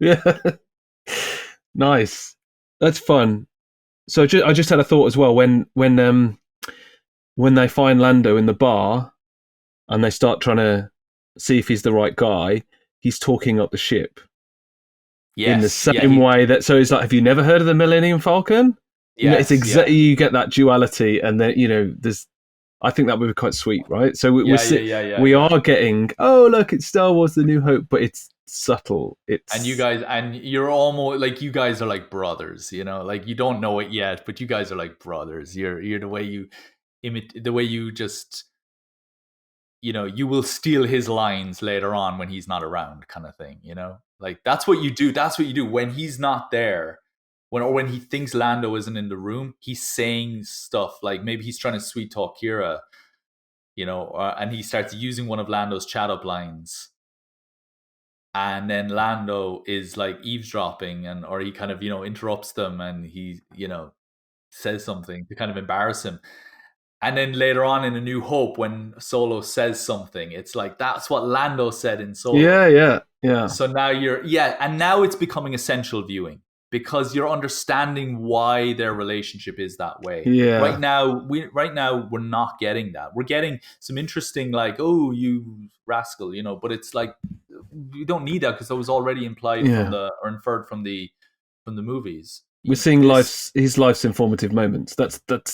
Yeah. Nice. That's fun. So I just had a thought as well when they find Lando in the bar and they start trying to see if he's the right guy, he's talking up the ship in the yes, yeah, same way that, so it's like, have you never heard of the Millennium Falcon? It's yes, yeah, exactly, you get that duality, and then there's, I think that would be quite sweet, right? So yeah, yeah, yeah, yeah, we yeah. are getting, oh look, it's Star Wars: The New Hope, but it's subtle. And you It's guys, and you're almost like you guys are like brothers, like you don't know it yet, but you guys are like brothers. You're the way you the way you just, you will steal his lines later on when he's not around, kind of thing. Like that's what you do. That's what you do when he's not there. When he thinks Lando isn't in the room, he's saying stuff like maybe he's trying to sweet talk Kira, and he starts using one of Lando's chat up lines, and then Lando is like eavesdropping, or he kind of interrupts them, and he says something to kind of embarrass him. And then later on in A New Hope, when Solo says something, it's like that's what Lando said in Solo. yeah, yeah, yeah, So now and now it's becoming essential viewing because you're understanding why their relationship is that way. Right yeah, now, we're not getting that. We're getting some interesting, like, oh, you rascal, but it's like you don't need that because that was already implied yeah. or inferred from the movies. We're seeing This, his life's informative moments.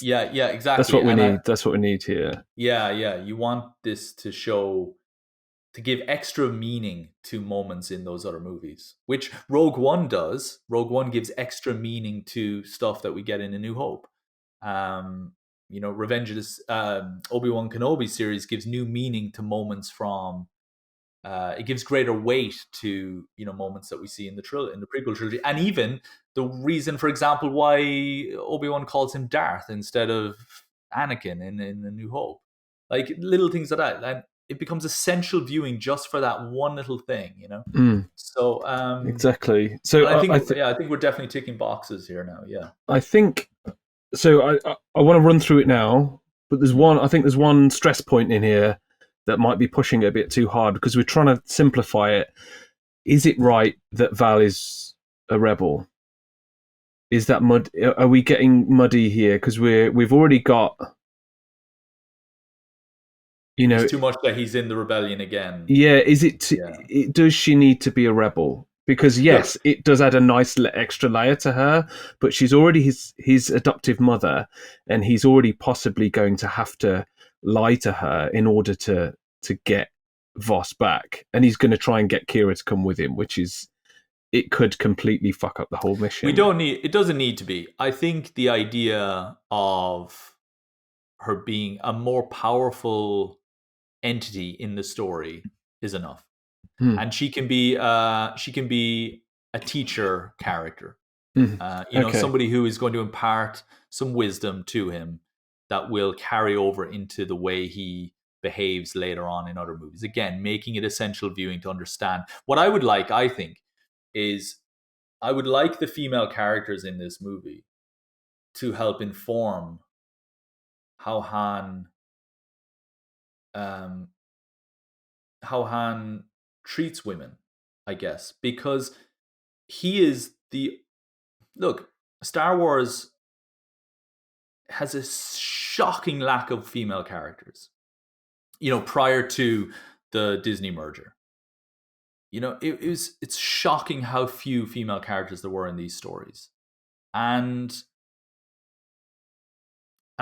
yeah, yeah, That's exactly. what we And need. That's what we need here. yeah, yeah, you want this to give extra meaning to moments in those other movies, which Rogue One does. Rogue One gives extra meaning to stuff that we get in A New Hope. Revenge of the Obi-Wan Kenobi series gives new meaning to moments from. It gives greater weight to moments that we see in the prequel trilogy, and even the reason, for example, why Obi-Wan calls him Darth instead of Anakin in A New Hope, like little things like that, and it becomes essential viewing just for that one little thing. Mm, So, exactly. and So I think, yeah, I think we're definitely ticking boxes here now. Yeah, I think so. I want to run through it now, but I think there's one stress point in here that might be pushing it a bit too hard because we're trying to simplify it. Is it right that Val is a rebel? Is that mud? Are we getting muddy here? Because we've already got, it's too much that he's in the rebellion again. yeah. Is it? Yeah, Does she need to be a rebel? Because look, yes, it does add a nice extra layer to her, but she's already his adoptive mother, and he's already possibly going to have to lie to her in order to get Voss back, and he's going to try and get Kira to come with him, which is, it could completely fuck up the whole mission. it doesn't need to be. I think the idea of her being a more powerful entity in the story is enough, Hmm. and she can be a teacher character, Okay. somebody who is going to impart some wisdom to him that will carry over into the way he behaves later on in other movies, again making it essential viewing to understand. What I would like, I think, is I would like the female characters in this movie to help inform how um, Han treats women, I guess, because he is the look. Star Wars has a shocking lack of female characters. Prior to the Disney merger, it's shocking how few female characters there were in these stories, and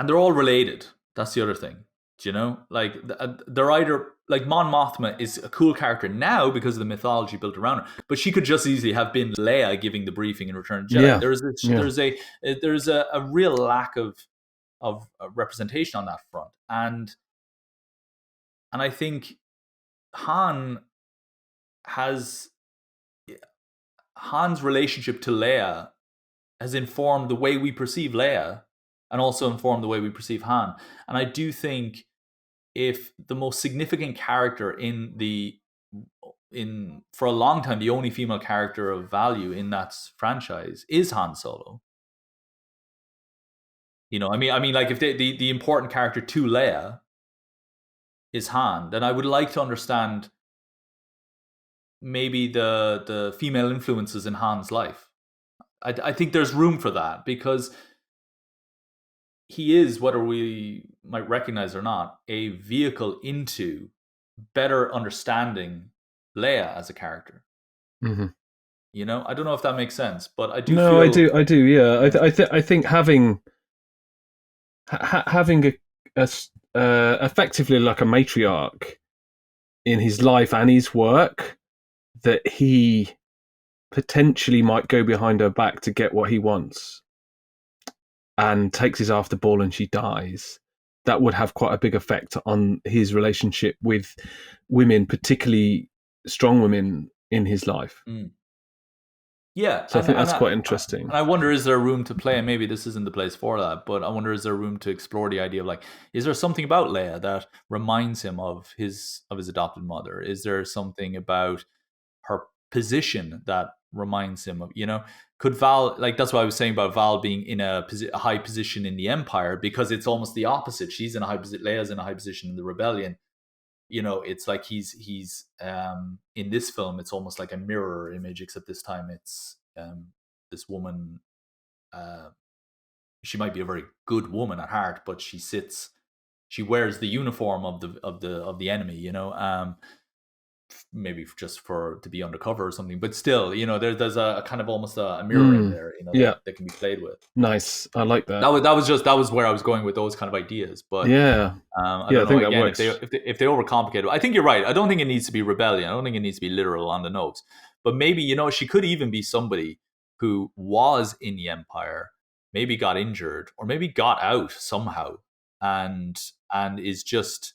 they're all related. That's the other thing. Like they're either like Mon Mothma is a cool character now because of the mythology built around her, but she could just easily have been Leia giving the briefing in Return of the Jedi. Yeah, yeah. There's a real lack of representation on that front, and I think Han's relationship to Leia has informed the way we perceive Leia and also informed the way we perceive Han. And I do think if the most significant character for a long time, the only female character of value in that franchise is Han Solo. I mean, like if the important character to Leia is Han, then I would like to understand maybe the female influences in Han's life. I think there's room for that because he is, whether we might recognize or not, a vehicle into better understanding Leia as a character. Mm-hmm. I don't know if that makes sense, but I do. No, I do. Yeah, I think having a effectively like a matriarch in his life and his work, that he potentially might go behind her back to get what he wants and takes his after ball and she dies, that would have quite a big effect on his relationship with women, particularly strong women in his life. Yeah. So I think that's quite interesting. And I wonder, is there room to play, and maybe this isn't the place for that, but I wonder, is there room to explore the idea of like, is there something about Leia that reminds him of his adopted mother? Is there something about her position that reminds him of, could Val, like that's what I was saying about Val being in a high position in the Empire, because it's almost the opposite. She's in a high position, Leia's in a high position in the Rebellion. It's like he's in this film, it's almost like a mirror image, except this time it's this woman. She might be a very good woman at heart, but she wears the uniform of the enemy. Maybe just to be undercover or something, but still, there's a kind of almost a mirror in there, that can be played with. Nice, I like that. That was where I was going with those kind of ideas. But I think that works. If they overcomplicate it, I think you're right. I don't think it needs to be rebellion. I don't think it needs to be literal on the nose. But maybe she could even be somebody who was in the Empire, maybe got injured, or maybe got out somehow, and is just.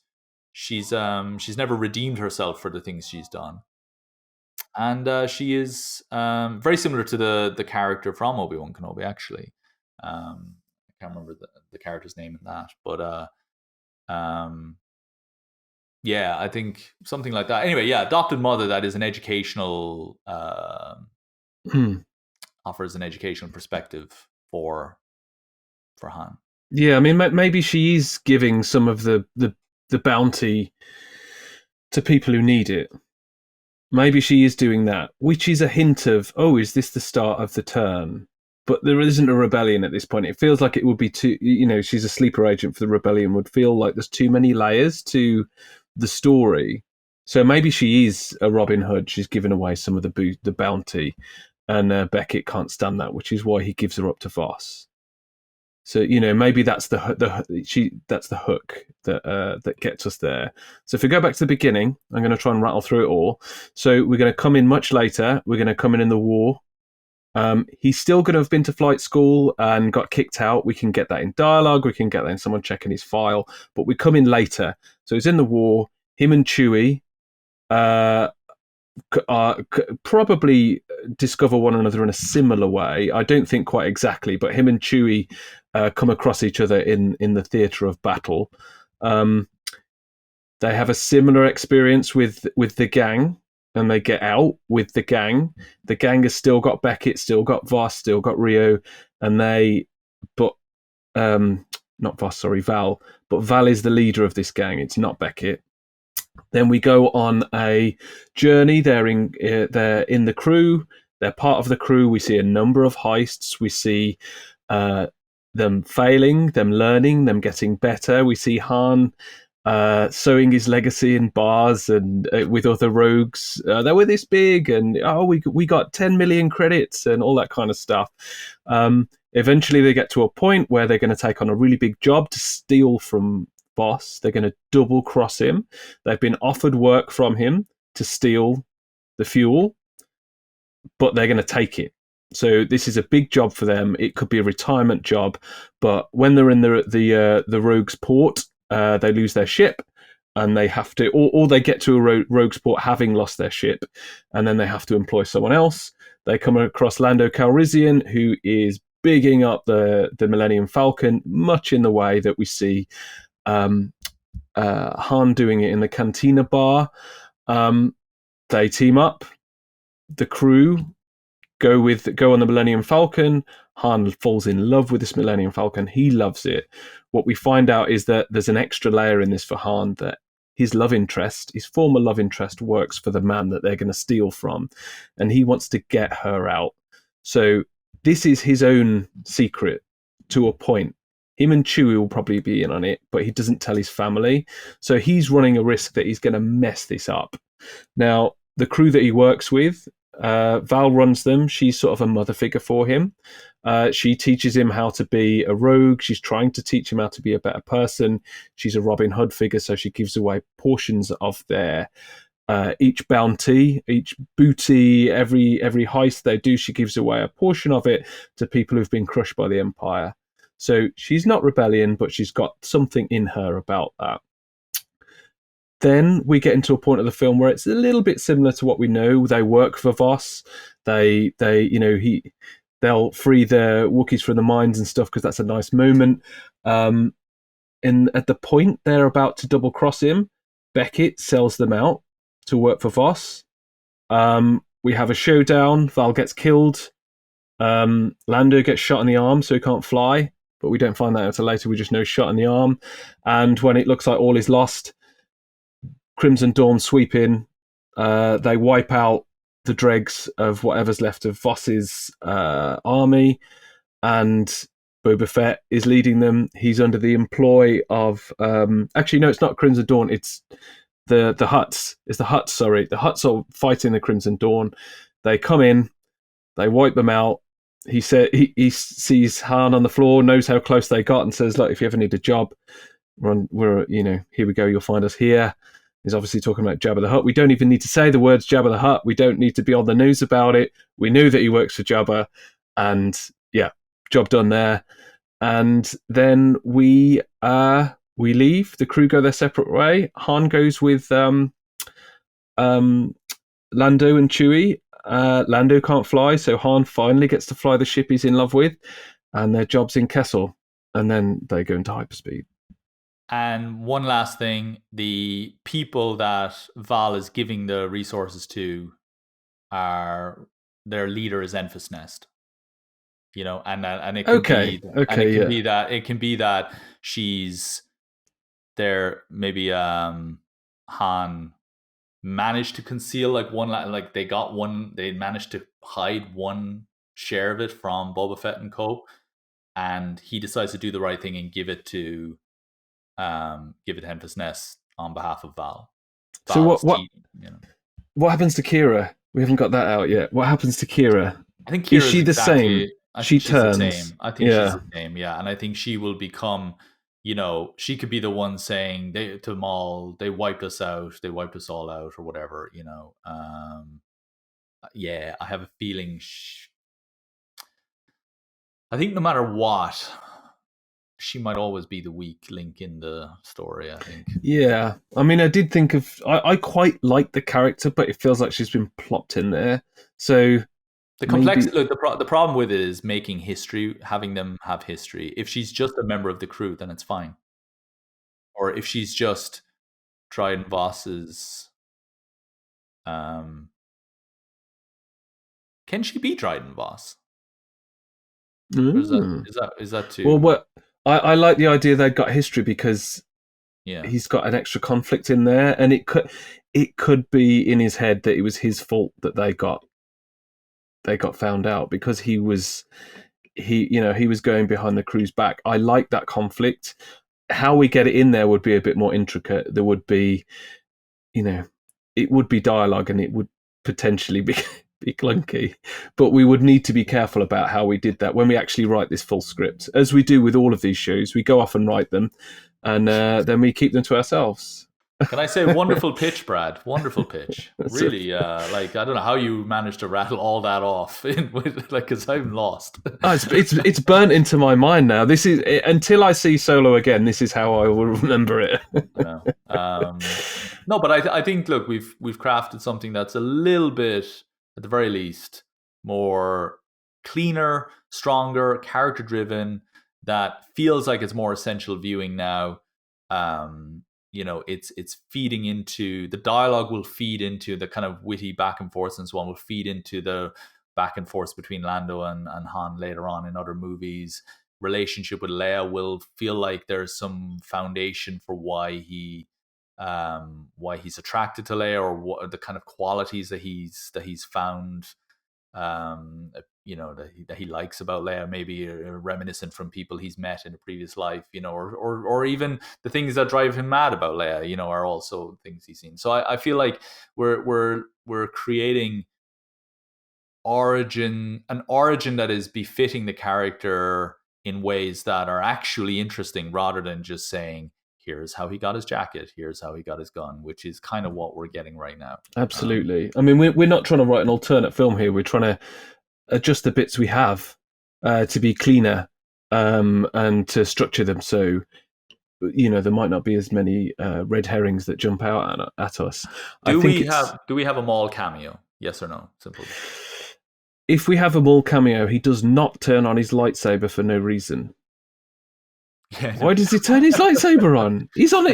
She's never redeemed herself for the things she's done, and she is very similar to the character from Obi-Wan Kenobi. Actually, I can't remember the character's name in that, but yeah, I think something like that. Anyway, yeah, adopted mother that is an educational offers an educational perspective for Han. Yeah, I mean, maybe she is giving some of the bounty to people who need it. Maybe she is doing that, which is a hint of, is this the start of the turn? But there isn't a rebellion at this point. It feels like it would be too, she's a sleeper agent for the rebellion, would feel like there's too many layers to the story. So maybe she is a Robin Hood. She's given away some of the bounty, and Beckett can't stand that, which is why he gives her up to Voss. So maybe that's the hook that gets us there. So if we go back to the beginning, I'm going to try and rattle through it all. So we're going to come in much later. We're going to come in the war. He's still going to have been to flight school and got kicked out. We can get that in dialogue. We can get that in someone checking his file. But we come in later. So he's in the war. Him and Chewie probably discover one another in a similar way. I don't think quite exactly, but him and Chewie come across each other in the theatre of battle. They have a similar experience with the gang. and they get out with the gang. The gang has still got Beckett, still got Voss, still got Rio, and but um, not Voss, sorry, Val, but Val is the leader of this gang. It's not Beckett. Then we go on a journey. They're in the crew. They're part of the crew. We see a number of heists. We see uh, them failing, them learning, them getting better. We see Han sowing his legacy in bars and with other rogues. They were this big, and we got 10 million credits and all that kind of stuff. Eventually, they get to a point where they're going to take on a really big job to steal from Boss. They're going to double cross him. They've been offered work from him to steal the fuel, but they're going to take it. So this is a big job for them. It could be a retirement job, but when they're in the rogue's port, they lose their ship, and they have to, or they get to a rogue's port having lost their ship, and then they have to employ someone else. They come across Lando Calrissian, who is bigging up the Millennium Falcon, much in the way that we see Han doing it in the Cantina bar. They team up. The crew go on the Millennium Falcon. Han falls in love with this Millennium Falcon. He loves it. What we find out is that there's an extra layer in this for Han, that his former love interest, works for the man that they're going to steal from, and he wants to get her out. So this is his own secret to a point. Him and Chewie will probably be in on it, but he doesn't tell his family. So he's running a risk that he's going to mess this up. Now, the crew that he works with, Val runs them. She's sort of a mother figure for him. She teaches him how to be a rogue. She's trying to teach him how to be a better person. She's a Robin Hood figure, so she gives away portions of their each bounty, each booty, every heist they do, she gives away a portion of it to people who've been crushed by the Empire. So she's not rebellion, but she's got something in her about that. Then we get into a point of the film where it's a little bit similar to what we know. They work for Voss. They'll free the Wookiees from the mines and stuff, because that's a nice moment. And at the point they're about to double cross him, Beckett sells them out to work for Voss. We have a showdown. Val gets killed. Lando gets shot in the arm, so he can't fly. But we don't find that out until later. We just know shot in the arm. And when it looks like all is lost, Crimson Dawn sweep in. They wipe out the dregs of whatever's left of Voss's army, and Boba Fett is leading them. He's under the employ of actually, no, it's not Crimson Dawn. It's the Hutts. It's the Hutts. Sorry, the Hutts are fighting the Crimson Dawn. They come in, they wipe them out. He he sees Han on the floor, knows how close they got, and says, "Look, if you ever need a job, we're here we go. You'll find us here." He's obviously talking about Jabba the Hutt. We don't even need to say the words Jabba the Hutt. We don't need to be on the news about it. We knew that he works for Jabba, and yeah, job done there. And then we leave. The crew go their separate way. Han goes with Lando and Chewie. Lando can't fly, so Han finally gets to fly the ship he's in love with, and their job's in Kessel. And then they go into hyperspeed. And one last thing, the people that Val is giving the resources to are, their leader is Enfys Nest. And it could be that she's there. Maybe Han managed to conceal they managed to hide one share of it from Boba Fett and co, and he decides to do the right thing and give it to Enfys Nest on behalf of Val. So what happens to Kira? We haven't got that out yet. What happens to Kira? I think Kira's is she the same? She turns. The same. I think she's the same. Yeah, and I think she will become. She could be the one saying to Maul, "They wiped us out. They wiped us all out," or whatever. Yeah, I have a feeling. I think no matter what, she might always be the weak link in the story, I think. Yeah. I mean, I did think of... I quite like the character, but it feels like she's been plopped in there. So... The complexity... Look, the problem with it is making history, having them have history. If she's just a member of the crew, then it's fine. Or if she's just Trident Voss's Um, can she be Dryden Voss? Or Mm. is that Well, too? what I like the idea they've got history because Yeah. he's got an extra conflict in there, and it could be in his head that it was his fault that they got found out because he was going behind the crew's back. I like that conflict. How we get it in there would be a bit more intricate. There would be, it would be dialogue and it would potentially be clunky, but we would need to be careful about how we did that when we actually write this full script, as we do with all of these shows. We go off and write them, and then we keep them to ourselves. Can I say wonderful pitch, Brad? Wonderful pitch. So, Really, like I don't know how you managed to rattle all that off because I'm lost. it's burnt into my mind now. This is until I see Solo again. This is how I will remember it. I know. No, but I think look, we've crafted something that's a little bit, at the very least, more cleaner, stronger, character driven. That feels like it's more essential viewing now. It's feeding into the dialogue, will feed into the kind of witty back and forth, and so on, will feed into the back and forth between Lando and Han later on in other movies. Relationship with Leia will feel like there's some foundation for why he's attracted to Leia, or what are the kind of qualities that he's found that he likes about Leia, maybe reminiscent from people he's met in a previous life, or even the things that drive him mad about Leia, are also things he's seen. So I feel like we're creating an origin that is befitting the character in ways that are actually interesting, rather than just saying, here's how he got his jacket, here's how he got his gun, which is kind of what we're getting right now. Absolutely. I mean, we're not trying to write an alternate film here. We're trying to adjust the bits we have to be cleaner and to structure them so there might not be as many red herrings that jump out at us. Do we have a Maul cameo? Yes or no? Simple. If we have a Maul cameo, he does not turn on his lightsaber for no reason. Yeah, why does he turn his lightsaber on? He's on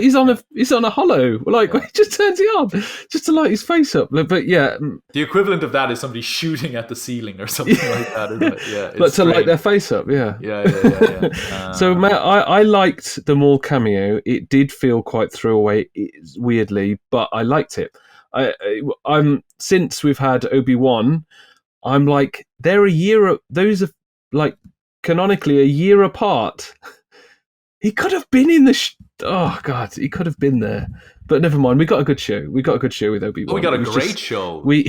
a hollow. Like, he just turns it on just to light his face up. But yeah, the equivalent of that is somebody shooting at the ceiling or something like that, isn't it? Yeah, but to light their face up. Yeah. So I liked the Maul cameo. It did feel quite throwaway, weirdly, but I liked it. I'm since we've had Obi-Wan, I'm like, they're a year. Those are like canonically a year apart. He could have been in the. Oh God, he could have been there. But never mind. We got a good show. We got a good show with Obi-Wan. We got a great show. We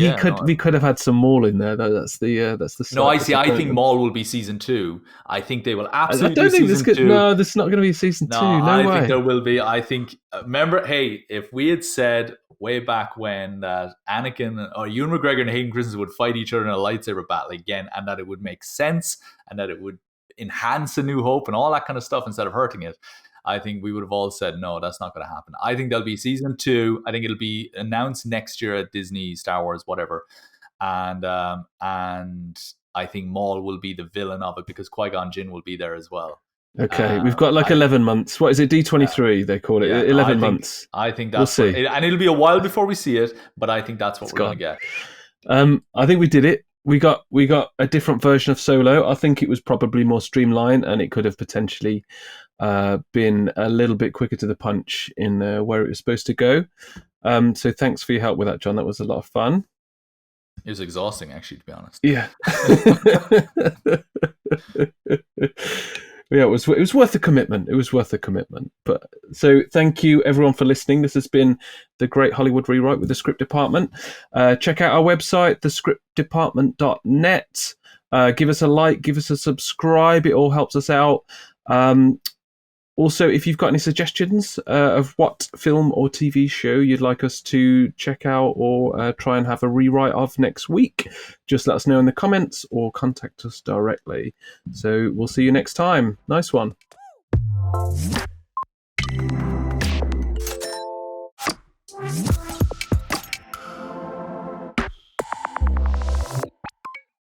could have had some Maul in there. Though. That's the. No, I see. I think Maul will be season 2. I think they will absolutely. I don't think season 2. No, this is not going to be season 2. No way. I think there will be. I think. Remember, hey, if we had said way back when that Anakin or Ewan McGregor and Hayden Christensen would fight each other in a lightsaber battle again, and that it would make sense, and that it would enhance A New Hope and all that kind of stuff instead of hurting it, I think we would have all said, no, that's not going to happen. I think there'll be season 2. I think it'll be announced next year at Disney, Star Wars, whatever. And I think Maul will be the villain of it because Qui-Gon Jinn will be there as well. Okay, we've got like 11 months. What is it? D23, they call it. 11 months. I think that's we'll see. And it'll be a while before we see it, but I think that's what we're going to get. I think we did it. We got a different version of Solo. I think it was probably more streamlined, and it could have potentially been a little bit quicker to the punch in where it was supposed to go. So thanks for your help with that, John. That was a lot of fun. It was exhausting, actually, to be honest. Yeah. Yeah, it was worth the commitment. It was worth the commitment. But so thank you everyone for listening. This has been the Great Hollywood Rewrite with the Script Department. Check out our website, thescriptdepartment.net. Give us a like, give us a subscribe. It all helps us out. Also, if you've got any suggestions of what film or TV show you'd like us to check out or try and have a rewrite of next week, just let us know in the comments or contact us directly. So we'll see you next time. Nice one.